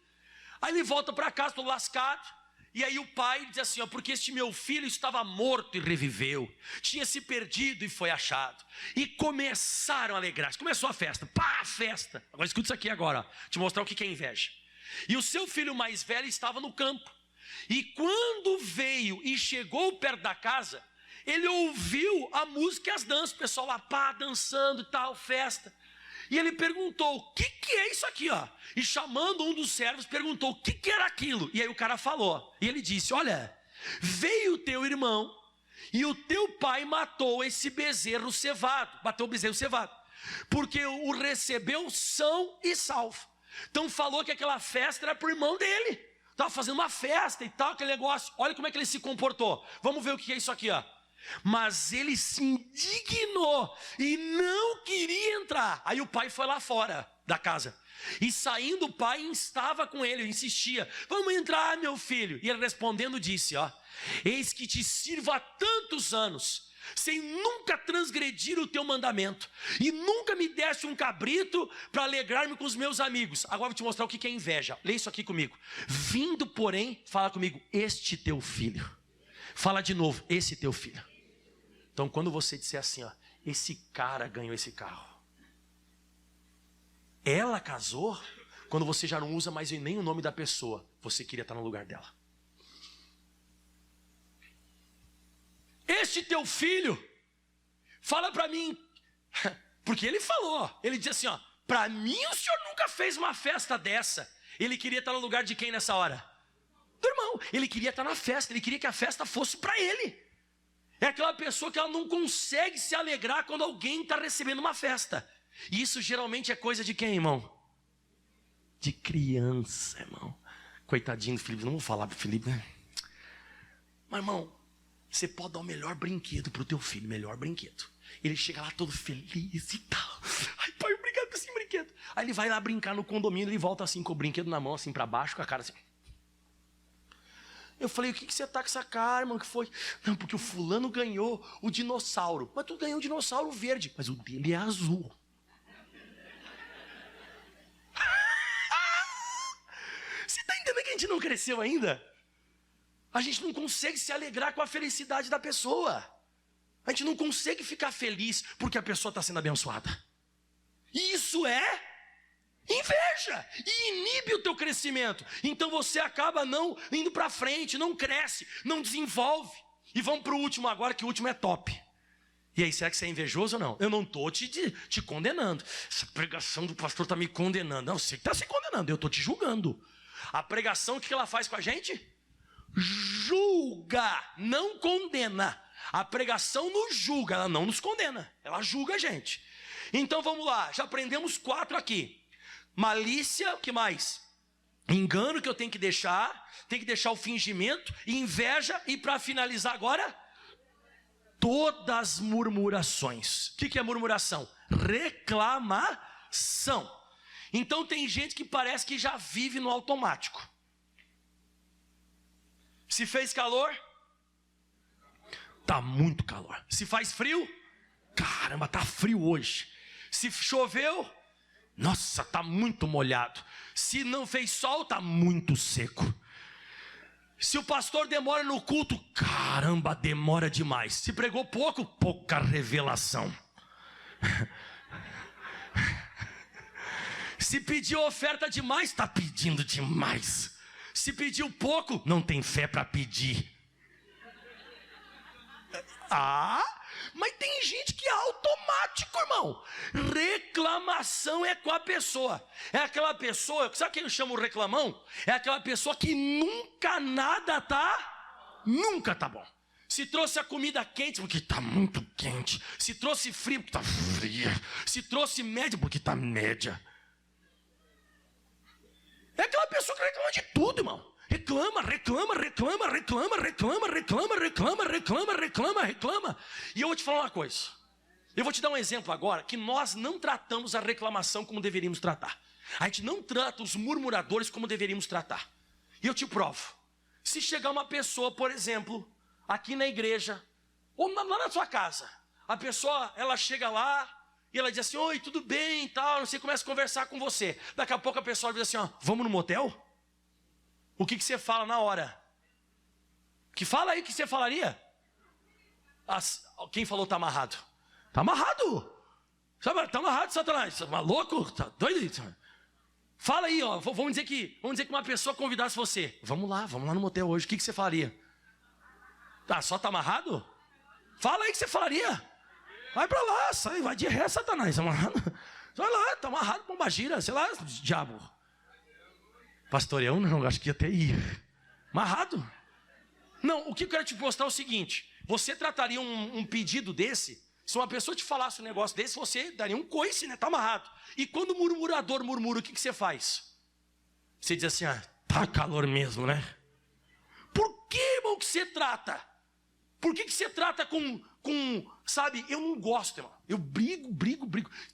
Aí ele volta para casa todo lascado. E aí o pai diz assim: porque este meu filho estava morto e reviveu, tinha se perdido e foi achado. E começaram a alegrar-se. Começou a festa, pá, festa. Agora escuta isso aqui agora, te mostrar o que é inveja. E o seu filho mais velho estava no campo. E quando veio e chegou perto da casa, ele ouviu a música e as danças, o pessoal lá, pá, dançando e tal, festa. E ele perguntou: o que é isso aqui, ó? E chamando um dos servos, perguntou o que era aquilo. E aí o cara falou, e ele disse: olha, veio o teu irmão e o teu pai matou esse bezerro cevado, bateu o bezerro cevado, porque o recebeu são e salvo. Então falou que aquela festa era para o irmão dele, estava fazendo uma festa e tal, aquele negócio. Olha como é que ele se comportou. Vamos ver o que é isso aqui, ó. Mas ele se indignou e não queria entrar. Aí o pai foi lá fora da casa. E saindo o pai estava com ele, insistia: vamos entrar, meu filho. E ele respondendo disse: ó, eis que te sirvo há tantos anos, sem nunca transgredir o teu mandamento, e nunca me deste um cabrito para alegrar-me com os meus amigos. Agora vou te mostrar o que é inveja. Lê isso aqui comigo. Vindo, porém, fala comigo: este teu filho. Fala de novo: esse teu filho. Então quando você disser assim, ó, esse cara ganhou esse carro, ela casou, quando você já não usa mais nem o nome da pessoa, você queria estar no lugar dela. Este teu filho, fala para mim, porque ele falou, ele disse assim, ó, para mim o senhor nunca fez uma festa dessa. Ele queria estar no lugar de quem nessa hora? Do irmão. Ele queria estar na festa, ele queria que a festa fosse para ele. É aquela pessoa que ela não consegue se alegrar quando alguém está recebendo uma festa. E isso geralmente é coisa de quem, irmão? De criança, irmão. Coitadinho do Felipe, não vou falar pro Felipe, né? Mas, irmão, você pode dar o melhor brinquedo pro teu filho, melhor brinquedo. Ele chega lá todo feliz e tal. Ai, pai, obrigado por esse brinquedo. Aí ele vai lá brincar no condomínio, ele volta assim com o brinquedo na mão, assim pra baixo, com a cara assim. Eu falei, o que você tá com essa cara, irmão? Que foi? Não, porque o fulano ganhou o dinossauro. Mas tu ganhou o dinossauro verde. Mas o dele é azul. Você tá entendendo que a gente não cresceu ainda? A gente não consegue se alegrar com a felicidade da pessoa. A gente não consegue ficar feliz porque a pessoa está sendo abençoada. E isso é inveja. E inibe o teu crescimento. Então você acaba não indo para frente, não cresce, não desenvolve. E vamos para o último agora, que o último é top. E aí, será que você é invejoso ou não? Eu não estou te condenando. Essa pregação do pastor está me condenando. Não, você que está se condenando, eu estou te julgando. A pregação, o que ela faz com a gente? Julga, não condena. A pregação nos julga, ela não nos condena. Ela julga a gente. Então vamos lá, já aprendemos 4 aqui. Malícia, o que mais? Engano que eu tenho que deixar o fingimento, inveja e para finalizar agora, todas as murmurações. O que é murmuração? Reclamação. Então tem gente que parece que já vive no automático. Se fez calor, tá muito calor. Se faz frio, caramba, tá frio hoje. Se choveu, nossa, tá muito molhado. Se não fez sol, tá muito seco. Se o pastor demora no culto, caramba, demora demais. Se pregou pouco, pouca revelação. Se pediu oferta demais, está pedindo demais. Se pediu pouco, não tem fé para pedir. Mas tem gente que é automático, irmão. Reclamação é com a pessoa. É aquela pessoa, sabe quem eu chamo reclamão? É aquela pessoa que nunca tá bom. Se trouxe a comida quente, porque está muito quente. Se trouxe frio, porque está fria. Se trouxe média, porque está média. É aquela pessoa que reclama de tudo, irmão. Reclama. E eu vou te falar uma coisa. Eu vou te dar um exemplo agora, que nós não tratamos a reclamação como deveríamos tratar. A gente não trata os murmuradores como deveríamos tratar. E eu te provo. Se chegar uma pessoa, por exemplo, aqui na igreja, ou lá na sua casa, a pessoa, ela chega lá, e ela diz assim, oi, tudo bem e tal, não sei, começa a conversar com você. Daqui a pouco a pessoa diz assim, vamos no motel? O que você fala na hora? Que fala aí, o que você falaria? Quem falou tá amarrado? Tá amarrado. Sabe, tá amarrado, Satanás. Tá maluco? Tá doido? Fala aí, vamos dizer que uma pessoa convidasse você. Vamos lá no motel hoje, o que você falaria? Só tá amarrado? Fala aí o que você falaria. Vai pra lá, sai, vai de ré, Satanás. Amarrado. Vai lá, tá amarrado, pombagira, sei lá, diabo. Pastor, eu não, acho que ia até ir. Amarrado? Não, o que eu quero te mostrar é o seguinte. Você trataria um pedido desse, se uma pessoa te falasse um negócio desse, você daria um coice, né? Tá amarrado. E quando o murmurador murmura, o que você faz? Você diz assim, tá calor mesmo, né? Por que, irmão, que você trata? Por que você trata com, sabe, eu não gosto, irmão. Eu brigo.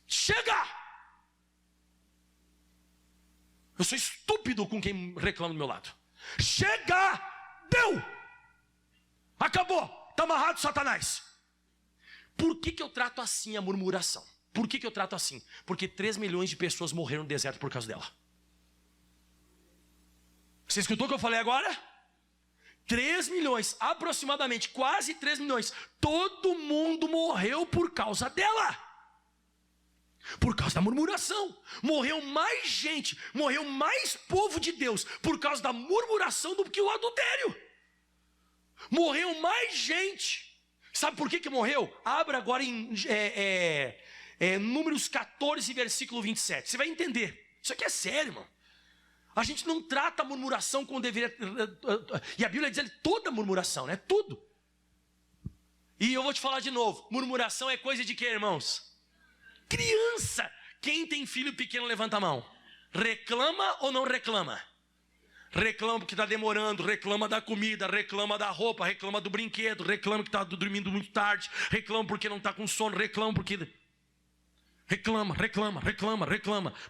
Chega! Eu sou estúpido com quem reclama do meu lado. Chega! Deu! Acabou! Está amarrado, Satanás. Por que eu trato assim a murmuração? Por que eu trato assim? Porque 3 milhões de pessoas morreram no deserto por causa dela. Você escutou o que eu falei agora? 3 milhões, aproximadamente, quase 3 milhões. Todo mundo morreu por causa dela. Por causa da murmuração. Morreu mais gente, morreu mais povo de Deus por causa da murmuração do que o adultério. Morreu mais gente. Sabe por que morreu? Abra agora em Números 14, versículo 27. Você vai entender. Isso aqui é sério, irmão. A gente não trata a murmuração como deveria. E a Bíblia diz toda murmuração, né? Tudo. E eu vou te falar de novo. Murmuração é coisa de quê, irmãos? Criança. Quem tem filho pequeno, levanta a mão. Reclama ou não reclama? reclama porque está demorando, reclama da comida, reclama da roupa, reclama do brinquedo, reclama que está dormindo muito tarde, reclama porque não está com sono, reclama porque... Reclama.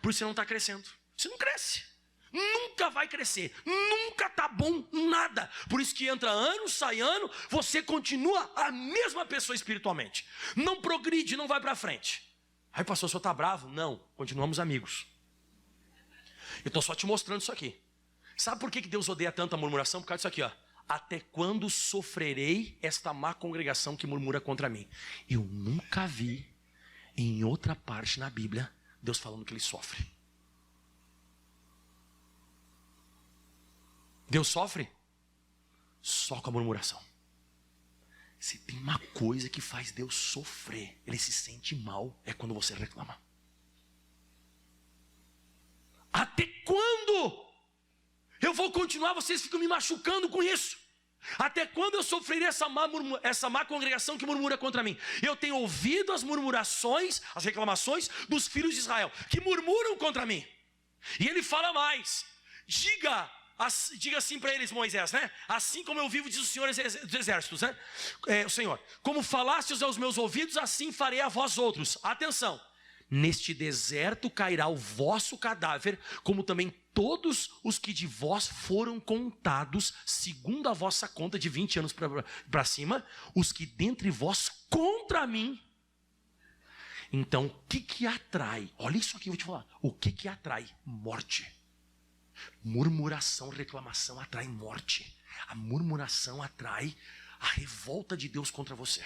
Por isso você não está crescendo. Você não cresce. Nunca vai crescer. Nunca está bom nada. Por isso que entra ano, sai ano, você continua a mesma pessoa espiritualmente. Não progride, não vai para frente. Aí pastor, o senhor está bravo? Não, continuamos amigos. Eu estou só te mostrando isso aqui. Sabe por que Deus odeia tanto a murmuração? Por causa disso aqui, ó. Até quando sofrerei esta má congregação que murmura contra mim? Eu nunca vi em outra parte na Bíblia Deus falando que ele sofre. Deus sofre só com a murmuração. Se tem uma coisa que faz Deus sofrer, ele se sente mal, é quando você reclama. Até quando eu vou continuar, vocês ficam me machucando com isso? Até quando eu sofrerei essa má congregação que murmura contra mim? Eu tenho ouvido as murmurações, as reclamações dos filhos de Israel, que murmuram contra mim. E ele fala mais, diga assim para eles, Moisés, né? Assim como eu vivo, diz o Senhor dos Exércitos, né? O Senhor, como falastes aos meus ouvidos, assim farei a vós outros. Atenção, neste deserto cairá o vosso cadáver, como também todos os que de vós foram contados, segundo a vossa conta de 20 anos para cima, os que dentre vós contra mim. Então, o que atrai? Olha isso aqui, eu vou te falar. O que atrai? Morte. Murmuração, reclamação atrai morte. A murmuração atrai a revolta de Deus contra você.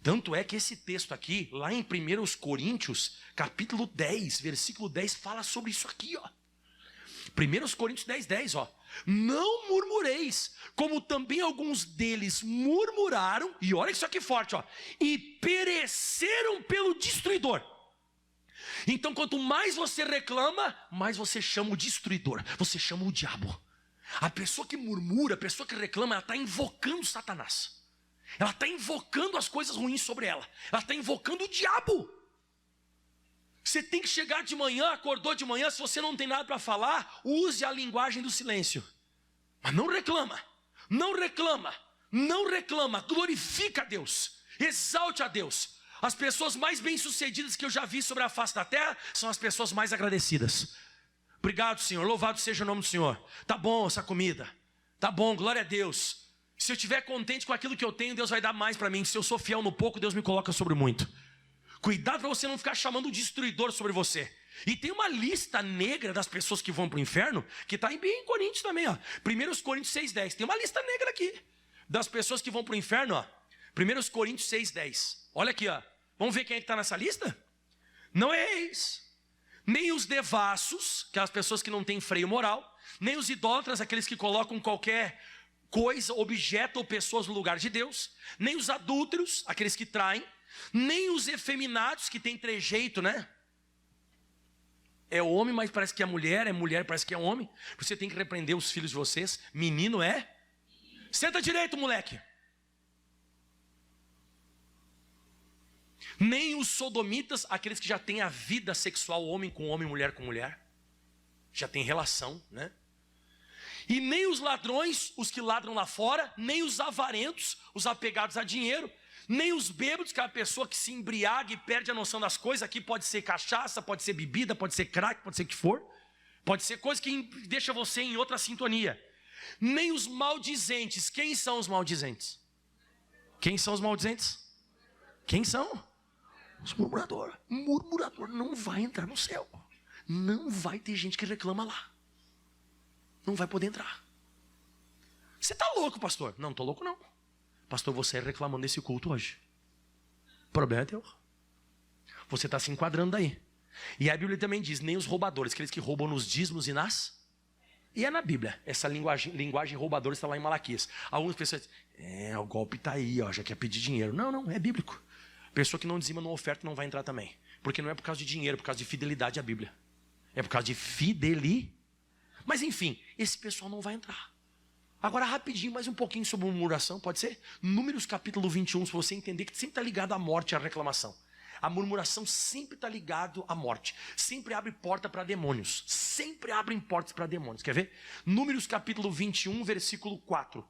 Tanto é que esse texto aqui, lá em 1 Coríntios, capítulo 10, versículo 10, fala sobre isso aqui, ó. 1 Coríntios 10, 10, ó. Não murmureis, como também alguns deles murmuraram, e olha isso aqui forte, ó, e pereceram pelo destruidor. Então, quanto mais você reclama, mais você chama o destruidor, você chama o diabo. A pessoa que murmura, a pessoa que reclama, ela está invocando Satanás. Ela está invocando as coisas ruins sobre ela. Ela está invocando o diabo. Você tem que chegar de manhã, acordou de manhã, se você não tem nada para falar, use a linguagem do silêncio. Mas não reclama, não reclama, não reclama, glorifica a Deus, exalte a Deus. As pessoas mais bem-sucedidas que eu já vi sobre a face da terra são as pessoas mais agradecidas. Obrigado, Senhor, louvado seja o nome do Senhor. Tá bom essa comida, tá bom, glória a Deus. Se eu estiver contente com aquilo que eu tenho, Deus vai dar mais para mim. Se eu sou fiel no pouco, Deus me coloca sobre muito. Cuidado para você não ficar chamando o destruidor sobre você. E tem uma lista negra das pessoas que vão para o inferno, que está em Coríntios também, ó. 1 Coríntios 6,10. Tem uma lista negra aqui das pessoas que vão para o inferno, ó. 1 Coríntios 6,10. Olha aqui, ó. Vamos ver quem é que está nessa lista? Não é eles, nem os devassos, aquelas pessoas que não têm freio moral, nem os idólatras, aqueles que colocam qualquer coisa, objeto ou pessoas no lugar de Deus, nem os adúlteros, aqueles que traem, nem os efeminados, que tem trejeito, né? É homem, mas parece que é mulher, parece que é homem. Você tem que repreender os filhos de vocês. Menino é? Senta direito, moleque. Nem os sodomitas, aqueles que já têm a vida sexual, homem com homem, mulher com mulher. Já tem relação, né? E nem os ladrões, os que ladram lá fora, nem os avarentos, os apegados a dinheiro, nem os bêbados, que é a pessoa que se embriaga e perde a noção das coisas. Aqui pode ser cachaça, pode ser bebida, pode ser crack, pode ser o que for. Pode ser coisa que deixa você em outra sintonia. Nem os maldizentes. Quem são os maldizentes? Quem são os maldizentes? Quem são? Os murmuradores. Murmurador não vai entrar no céu. Não vai ter gente que reclama lá. Não vai poder entrar. Você está louco, pastor? Não, estou louco não. Pastor, você é reclamando desse culto hoje. O problema é teu. Você está se enquadrando daí. E a Bíblia também diz, nem os roubadores, aqueles que roubam nos dízimos e nas... E é na Bíblia. Essa linguagem roubadora está lá em Malaquias. Algumas pessoas dizem, o golpe está aí, ó, já quer pedir dinheiro. Não, é bíblico. Pessoa que não dizima, não oferta, não vai entrar também. Porque não é por causa de dinheiro, é por causa de fidelidade à Bíblia. É por causa de fidelidade. Mas enfim, esse pessoal não vai entrar. Agora rapidinho, mais um pouquinho sobre murmuração, pode ser? Números capítulo 21, se você entender que sempre está ligado à morte e à reclamação. A murmuração sempre está ligado à morte. Sempre abre porta para demônios. Sempre abrem portas para demônios. Quer ver? Números capítulo 21, versículo 4.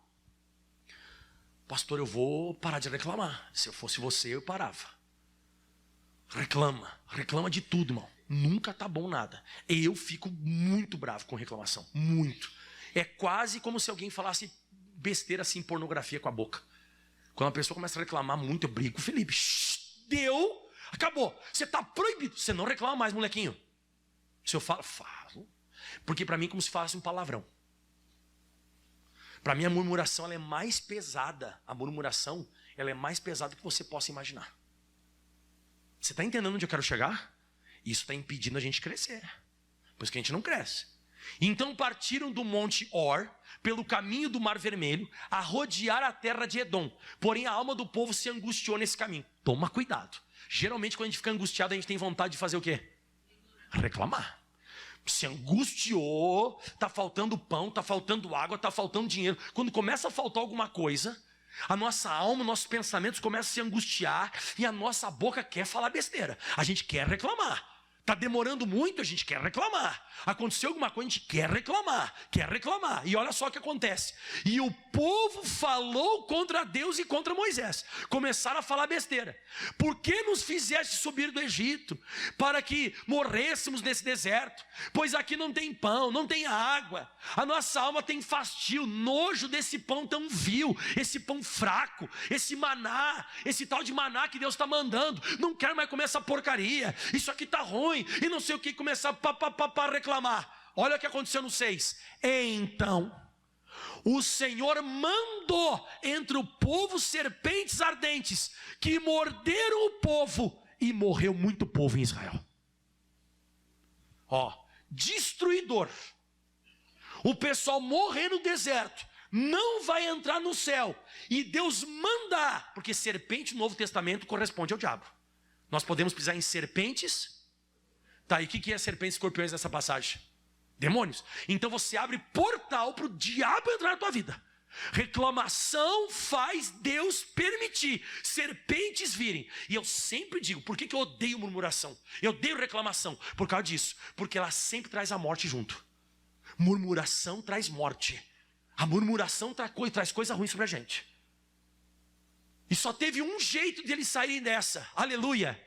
Pastor, eu vou parar de reclamar. Se eu fosse você, eu parava. Reclama de tudo, irmão. Nunca tá bom nada. Eu fico muito bravo com reclamação. Muito. É quase como se alguém falasse besteira assim, pornografia com a boca. Quando a pessoa começa a reclamar muito, eu brigo com o Felipe. Deu, acabou. Você está proibido. Você não reclama mais, molequinho. Se eu falo. Porque para mim é como se falasse um palavrão. Para mim a murmuração ela é mais pesada. A murmuração ela é mais pesada do que você possa imaginar. Você está entendendo onde eu quero chegar? Isso está impedindo a gente crescer. Por isso que a gente não cresce. Então partiram do monte Or, pelo caminho do Mar Vermelho, a rodear a terra de Edom. Porém a alma do povo se angustiou nesse caminho. Toma cuidado. Geralmente quando a gente fica angustiado, a gente tem vontade de fazer o quê? Reclamar. Se angustiou, está faltando pão, está faltando água, está faltando dinheiro. Quando começa a faltar alguma coisa, a nossa alma, nossos pensamentos começam a se angustiar e a nossa boca quer falar besteira. A gente quer reclamar. Está demorando muito, a gente quer reclamar. Aconteceu alguma coisa, a gente quer reclamar. E olha só o que acontece. E o povo falou contra Deus e contra Moisés. Começaram a falar besteira. Por que nos fizeste subir do Egito? Para que morrêssemos nesse deserto? Pois aqui não tem pão, não tem água. A nossa alma tem fastio, nojo desse pão tão vil. Esse pão fraco, esse maná, esse tal de maná que Deus está mandando. Não quero mais comer essa porcaria. Isso aqui está ruim. E não sei o que, começar a reclamar. Olha o que aconteceu no 6. Então o Senhor mandou entre o povo serpentes ardentes que morderam o povo, e morreu muito povo em Israel. Destruidor. O pessoal morrer no deserto, não vai entrar no céu. E Deus manda, porque serpente no Novo Testamento corresponde ao diabo. Nós podemos pisar em serpentes. Tá, e o que é serpentes e escorpiões nessa passagem? Demônios. Então você abre portal para o diabo entrar na tua vida. Reclamação faz Deus permitir serpentes virem. E eu sempre digo, por que eu odeio murmuração? Eu odeio reclamação. Por causa disso. Porque ela sempre traz a morte junto. Murmuração traz morte. A murmuração traz coisa ruim sobre a gente. E só teve um jeito de eles saírem dessa. Aleluia.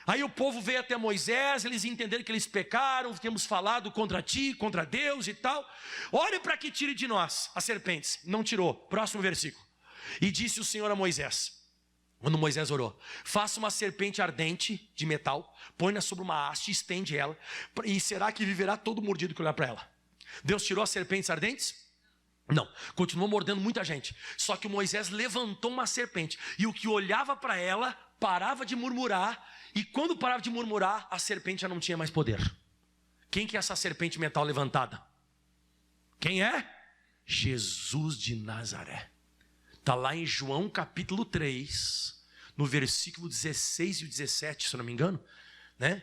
Aí o povo veio até Moisés, eles entenderam que eles pecaram, temos falado contra ti, contra Deus e tal. Olha para que tire de nós as serpentes. Não tirou. Próximo versículo. E disse o Senhor a Moisés, quando Moisés orou: faça uma serpente ardente de metal, põe-na sobre uma haste e estende ela, e será que viverá todo mordido que olhar para ela? Deus tirou as serpentes ardentes? Não, continuou mordendo muita gente. Só que Moisés levantou uma serpente, e o que olhava para ela parava de murmurar. E quando parava de murmurar, a serpente já não tinha mais poder. Quem que é essa serpente metal levantada? Quem é? Jesus de Nazaré. Está lá em João capítulo 3, no versículo 16 e 17, se eu não me engano, né?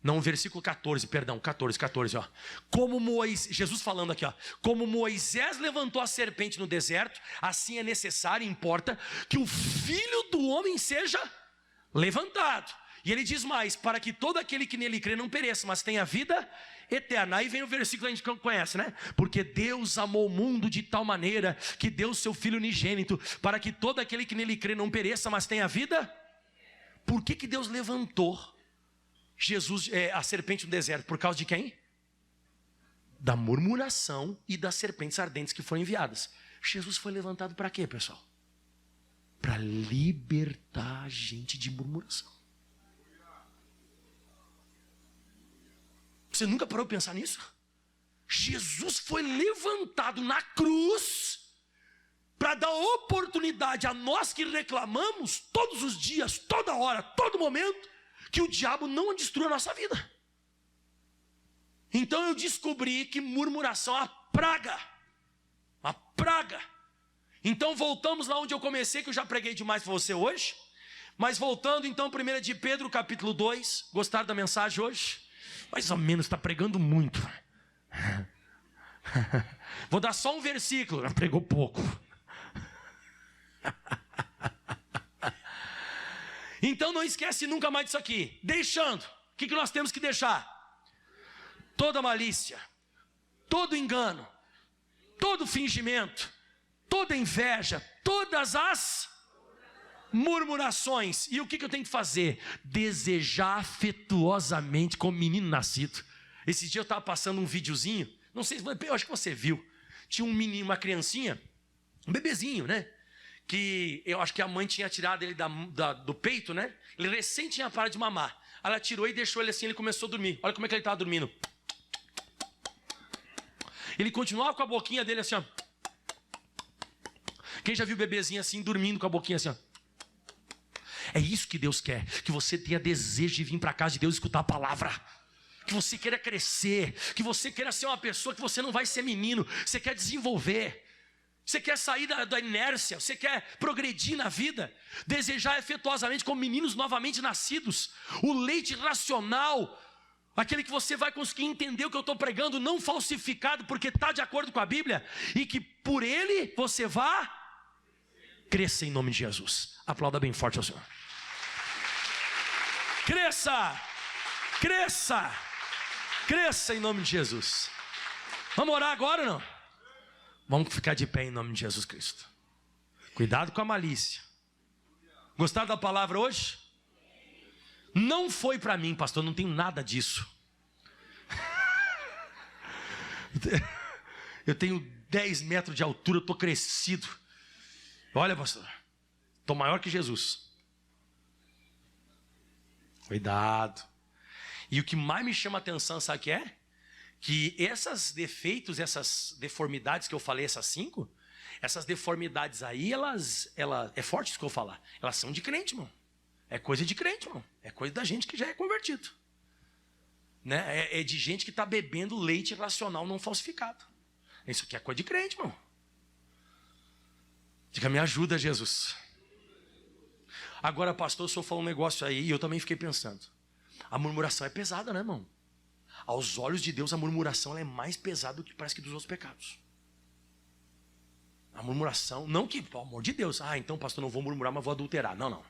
Não, versículo 14, perdão, 14, ó. Como Moisés, Jesus falando aqui, ó. Como Moisés levantou a serpente no deserto, assim é necessário, importa, que o Filho do Homem seja levantado. E ele diz mais: para que todo aquele que nele crê não pereça, mas tenha vida eterna. Aí vem o versículo que a gente conhece, né? Porque Deus amou o mundo de tal maneira que deu o seu Filho unigênito, para que todo aquele que nele crê não pereça, mas tenha vida. Por que Deus levantou Jesus, a serpente no deserto? Por causa de quem? Da murmuração e das serpentes ardentes que foram enviadas. Jesus foi levantado para quê, pessoal? Para libertar a gente de murmuração. Você nunca parou para pensar nisso? Jesus foi levantado na cruz para dar oportunidade a nós que reclamamos todos os dias, toda hora, todo momento, que o diabo não destrua a nossa vida. Então eu descobri que murmuração é uma praga. Uma praga. Então voltamos lá onde eu comecei, que eu já preguei demais para você hoje. Mas voltando então, 1 de Pedro capítulo 2. Gostaram da mensagem hoje? Mais ou menos, está pregando muito. Vou dar só um versículo. Pregou pouco. Então não esquece nunca mais disso aqui. Deixando. O que nós temos que deixar? Toda malícia, todo engano, todo fingimento, toda inveja, todas as murmurações. E o que eu tenho que fazer? Desejar afetuosamente como menino nascido. Esse dia eu estava passando um videozinho, não sei, eu acho que você viu. Tinha um menino, uma criancinha, um bebezinho, né? Que eu acho que a mãe tinha tirado ele do peito, né? Ele recém tinha parado de mamar. Ela tirou e deixou ele assim, ele começou a dormir. Olha como é que ele estava dormindo. Ele continuava com a boquinha dele assim, ó. Quem já viu o bebezinho assim, dormindo com a boquinha assim, ó? É isso que Deus quer, que você tenha desejo de vir para a casa de Deus e escutar a palavra. Que você queira crescer, que você queira ser uma pessoa que você não vai ser menino, você quer desenvolver. Você quer sair da inércia, você quer progredir na vida, desejar efetuosamente como meninos novamente nascidos, o leite racional, aquele que você vai conseguir entender o que eu estou pregando, não falsificado, porque está de acordo com a Bíblia, e que por ele você vá crescer em nome de Jesus. Aplauda bem forte ao Senhor. Cresça, cresça, cresça em nome de Jesus. Vamos orar agora ou não? Vamos ficar de pé em nome de Jesus Cristo. Cuidado com a malícia. Gostaram da palavra hoje? Não foi para mim, pastor, não tenho nada disso. Eu tenho 10 metros de altura, estou crescido. Olha, pastor, estou maior que Jesus. Cuidado. E o que mais me chama a atenção, sabe o que é? Que esses defeitos, essas deformidades que eu falei, essas 5, essas deformidades aí, elas é forte isso que eu vou falar. Elas são de crente, irmão. É coisa de crente, irmão. É coisa da gente que já é convertido. Né? É de gente que está bebendo leite racional não falsificado. Isso aqui é coisa de crente, irmão. Diga, me ajuda, Jesus. Agora, pastor, o senhor falou um negócio aí e eu também fiquei pensando. A murmuração é pesada, né, irmão? Aos olhos de Deus, a murmuração ela é mais pesada do que parece que dos outros pecados. A murmuração, não que, pelo amor de Deus, então, pastor, não vou murmurar, mas vou adulterar. Não.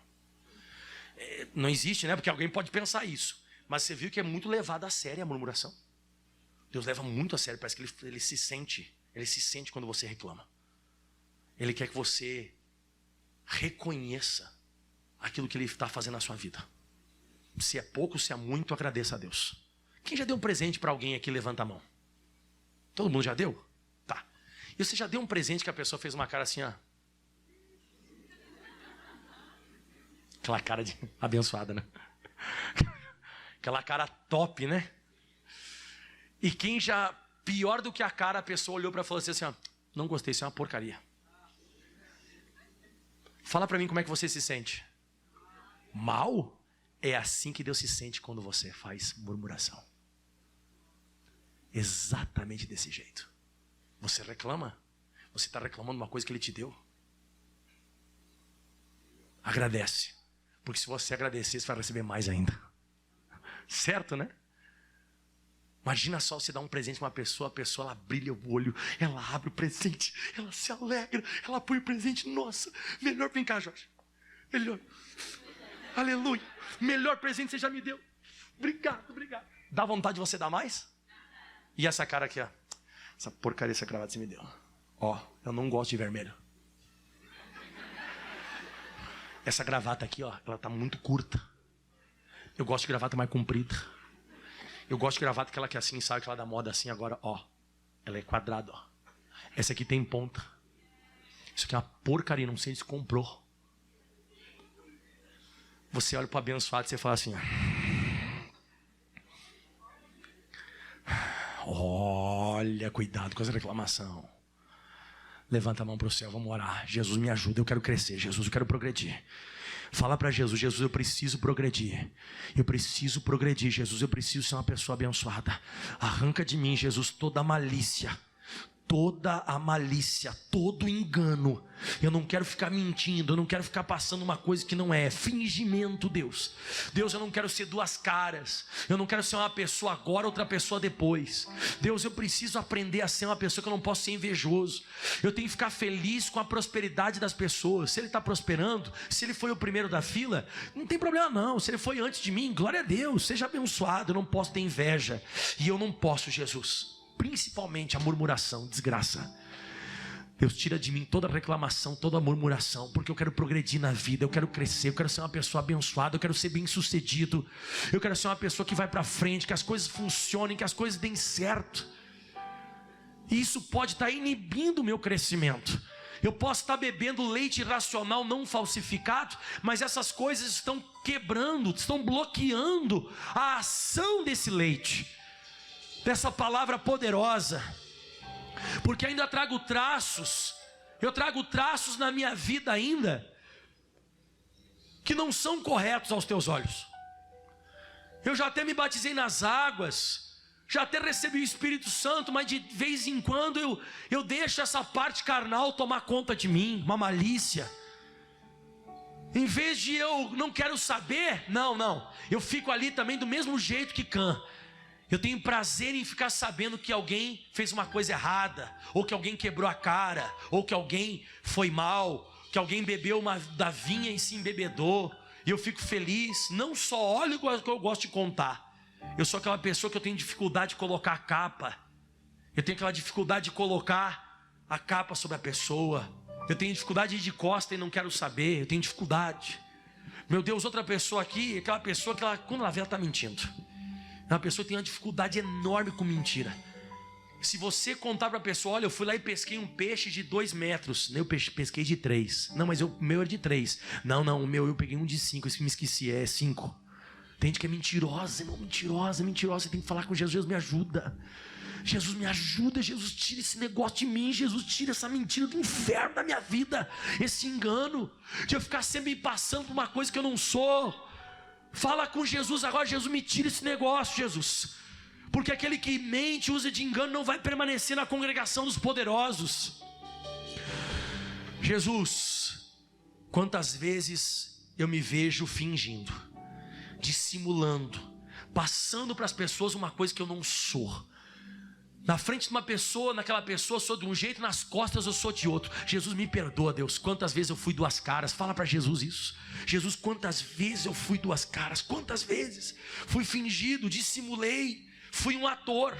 Não existe, né? Porque alguém pode pensar isso. Mas você viu que é muito levado a sério a murmuração. Deus leva muito a sério, parece que ele se sente quando você reclama. Ele quer que você reconheça aquilo que ele está fazendo na sua vida. Se é pouco, se é muito, agradeça a Deus. Quem já deu um presente para alguém aqui, levanta a mão. Todo mundo já deu? Tá. E você já deu um presente que a pessoa fez uma cara assim, ó? Aquela cara de abençoada, né? Aquela cara top, né? E quem já, pior do que a cara, a pessoa olhou para ela e falou assim, ó, não gostei, isso é uma porcaria. Fala para mim como é que você se sente. Mal? É assim que Deus se sente quando você faz murmuração. Exatamente desse jeito. Você reclama? Você está reclamando uma coisa que Ele te deu? Agradece. Porque se você agradecer, você vai receber mais ainda. Certo, né? Imagina só você dar um presente para uma pessoa, a pessoa ela brilha o olho, ela abre o presente, ela se alegra, ela põe o presente, nossa, melhor, vem cá, Jorge. Melhor. Aleluia. Melhor presente você já me deu. Obrigado. Dá vontade de você dar mais? E essa cara aqui, ó. Essa porcaria, essa gravata você me deu. Ó, eu não gosto de vermelho. Essa gravata aqui, ó, ela tá muito curta. Eu gosto de gravata mais comprida. Eu gosto de gravata aquela que é assim, sabe? Aquela da moda assim, agora, ó. Ela é quadrada, ó. Essa aqui tem ponta. Isso aqui é uma porcaria, não sei se comprou. Você olha para o abençoado e você fala assim, olha, cuidado com essa reclamação. Levanta a mão para o céu, vamos orar. Jesus, me ajuda, eu quero crescer. Jesus, eu quero progredir. Fala para Jesus, Jesus, eu preciso progredir. Eu preciso progredir, Jesus, eu preciso ser uma pessoa abençoada. Arranca de mim, Jesus, toda malícia, toda a malícia, todo o engano. Eu não quero ficar mentindo, eu não quero ficar passando uma coisa que não é. Fingimento, Deus. Deus, eu não quero ser duas caras. Eu não quero ser uma pessoa agora, outra pessoa depois. Deus, eu preciso aprender a ser uma pessoa que eu não posso ser invejoso. Eu tenho que ficar feliz com a prosperidade das pessoas. Se ele está prosperando, se ele foi o primeiro da fila, não tem problema não. Se ele foi antes de mim, glória a Deus, seja abençoado. Eu não posso ter inveja. E eu não posso, Jesus, principalmente a murmuração, desgraça. Deus, tira de mim toda reclamação, toda murmuração, porque eu quero progredir na vida, eu quero crescer, eu quero ser uma pessoa abençoada, eu quero ser bem sucedido, eu quero ser uma pessoa que vai para frente, que as coisas funcionem, que as coisas deem certo. E isso pode estar inibindo o meu crescimento. Eu posso estar bebendo leite racional não falsificado, mas essas coisas estão quebrando, estão bloqueando a ação desse leite, dessa palavra poderosa. Porque ainda trago traços, eu trago traços na minha vida ainda, que não são corretos aos teus olhos. Eu já até me batizei nas águas, já até recebi o Espírito Santo, mas de vez em quando eu deixo essa parte carnal tomar conta de mim, uma malícia. Em vez de eu não quero saber, não, eu fico ali também do mesmo jeito que Cã. Eu tenho prazer em ficar sabendo que alguém fez uma coisa errada, ou que alguém quebrou a cara, ou que alguém foi mal, que alguém bebeu uma da vinha e se embebedou. E eu fico feliz. Não só olho o que eu gosto de contar. Eu sou aquela pessoa que eu tenho dificuldade de colocar a capa. Eu tenho aquela dificuldade de colocar a capa sobre a pessoa. Eu tenho dificuldade de ir de costa e não quero saber. Eu tenho dificuldade. Meu Deus, outra pessoa aqui, aquela pessoa que quando ela vê, ela está mentindo. É uma pessoa que tem uma dificuldade enorme com mentira. Se você contar para a pessoa, olha, eu fui lá e pesquei um peixe de 2 metros. Eu pesquei de 3. Não, mas o meu é de 3. Não, o meu eu peguei um de 5. Isso que me esqueci, é 5. Tem gente que é mentirosa, irmão, mentirosa. Você tem que falar com Jesus, Jesus me ajuda. Jesus me ajuda, Jesus tira esse negócio de mim. Jesus tira essa mentira do inferno da minha vida. Esse engano de eu ficar sempre passando por uma coisa que eu não sou. Fala com Jesus agora, Jesus, me tira esse negócio, Jesus. Porque aquele que mente, usa de engano, não vai permanecer na congregação dos poderosos. Jesus, quantas vezes eu me vejo fingindo, dissimulando, passando para as pessoas uma coisa que eu não sou. Na frente de uma pessoa, naquela pessoa eu sou de um jeito, nas costas eu sou de outro. Jesus, me perdoa, Deus, quantas vezes eu fui duas caras. Fala para Jesus isso. Jesus, quantas vezes eu fui duas caras. Quantas vezes fui fingido, dissimulei, fui um ator.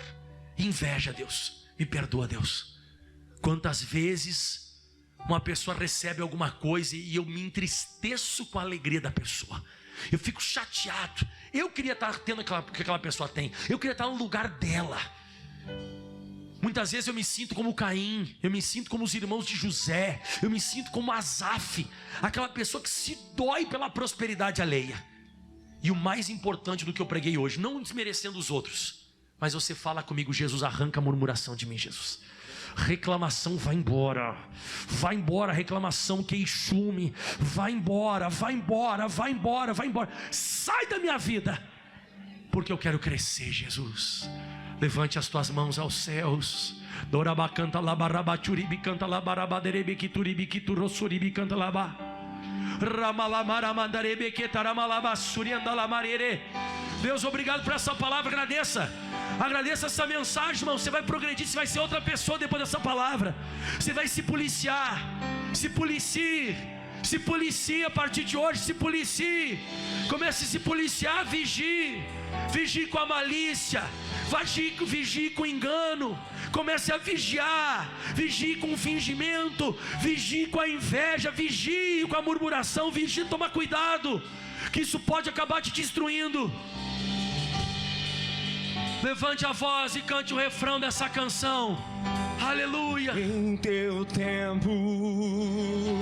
Inveja, Deus, me perdoa, Deus. Quantas vezes uma pessoa recebe alguma coisa e eu me entristeço com a alegria da pessoa. Eu fico chateado. Eu queria estar tendo o que aquela pessoa tem. Eu queria estar no lugar dela. Muitas vezes eu me sinto como Caim, eu me sinto como os irmãos de José, eu me sinto como Asaf, aquela pessoa que se dói pela prosperidade alheia. E o mais importante do que eu preguei hoje, não desmerecendo os outros, mas você fala comigo, Jesus, arranca a murmuração de mim, Jesus. Reclamação, vai embora, reclamação, queixume, vai embora, sai da minha vida, porque eu quero crescer, Jesus. Levante as tuas mãos aos céus. Doraba canta labaraba churibi canta labarabaderebe kituribi kiturosuribi canta laba. Ramalamara mandarebe ketaramalaba suriandalamarere. Deus, obrigado por essa palavra, agradeça essa mensagem, irmão. Você vai progredir, você vai ser outra pessoa depois dessa palavra. Você vai se policiar, se policie a partir de hoje, se policie. Comece a se policiar, vigie com a malícia, vigie com engano. Comece a vigie com o fingimento, vigie com a inveja, vigie com a murmuração, toma cuidado, que isso pode acabar te destruindo. Levante a voz e cante o refrão dessa canção. Aleluia. Em teu tempo,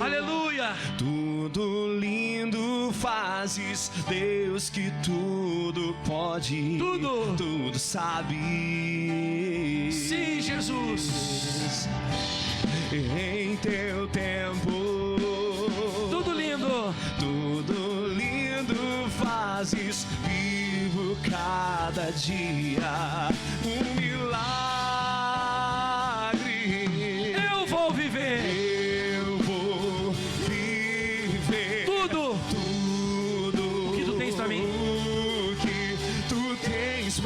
aleluia, tudo lindo fazes, Deus que tudo pode, tudo sabe. Sim, Jesus. Em teu tempo, tudo lindo fazes, vivo cada dia um milagre.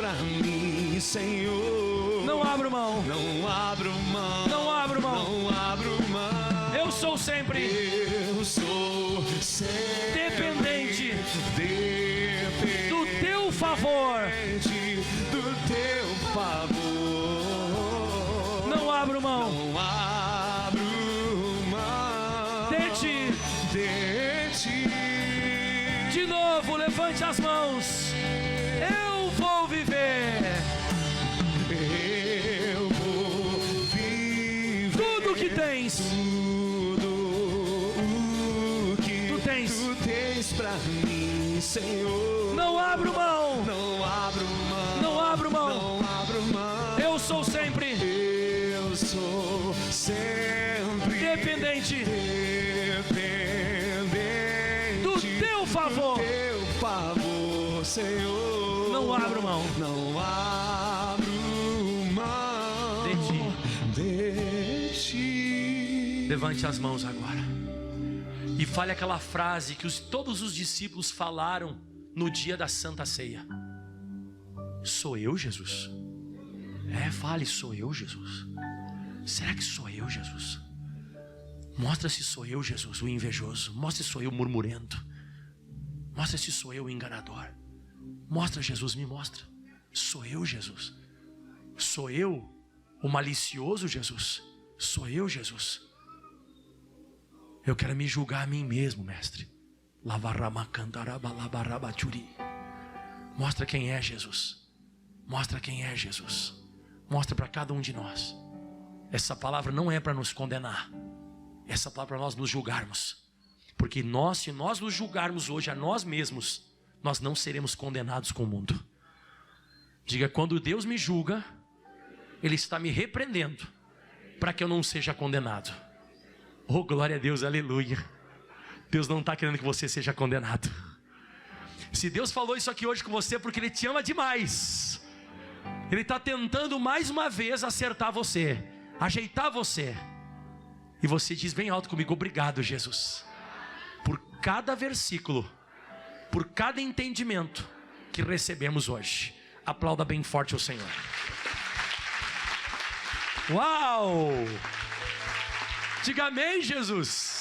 pra mim, Senhor. Não abro mão. Não abro mão. Não abro mão. Não abro mão. Eu sou sempre Eu sou sempre dependente dependente do teu favor. do teu favor. Não abro mão. Não abro mão De ti. de ti. De novo, levante as mãos. Eu vou viver Eu vou viver tudo que tens. tudo o que Tu tens pra mim, Senhor. Não abro mão. Não abro mão. Não abro mão. Não abro mão. Eu sou sempre Eu sou sempre dependente dependente do teu favor. do teu favor, Senhor. Não abro mão. Não abro mão de ti. Levante as mãos agora e fale aquela frase que todos os discípulos falaram no dia da Santa Ceia. Sou eu, Jesus? Fale, sou eu, Jesus? Será que sou eu, Jesus? Mostra se sou eu, Jesus, o invejoso. Mostra se sou eu, murmurento. Mostra se sou eu, o enganador. Mostra, Jesus, me mostra. Sou eu, Jesus? Sou eu, o malicioso, Jesus? Sou eu, Jesus? Eu quero me julgar a mim mesmo, mestre. Mostra quem é Jesus. Mostra quem é Jesus. Mostra para cada um de nós. Essa palavra não é para nos condenar. Essa palavra é para nós nos julgarmos. Porque nós, se nós nos julgarmos hoje a nós mesmos, nós não seremos condenados com o mundo. Diga, quando Deus me julga, Ele está me repreendendo para que eu não seja condenado. Oh, glória a Deus, aleluia. Deus não está querendo que você seja condenado. Se Deus falou isso aqui hoje com você, é porque Ele te ama demais. Ele está tentando mais uma vez acertar você, ajeitar você. E você diz bem alto comigo, obrigado, Jesus, por cada versículo, por cada entendimento que recebemos hoje. Aplauda bem forte o Senhor. Uau! Diga amém, Jesus.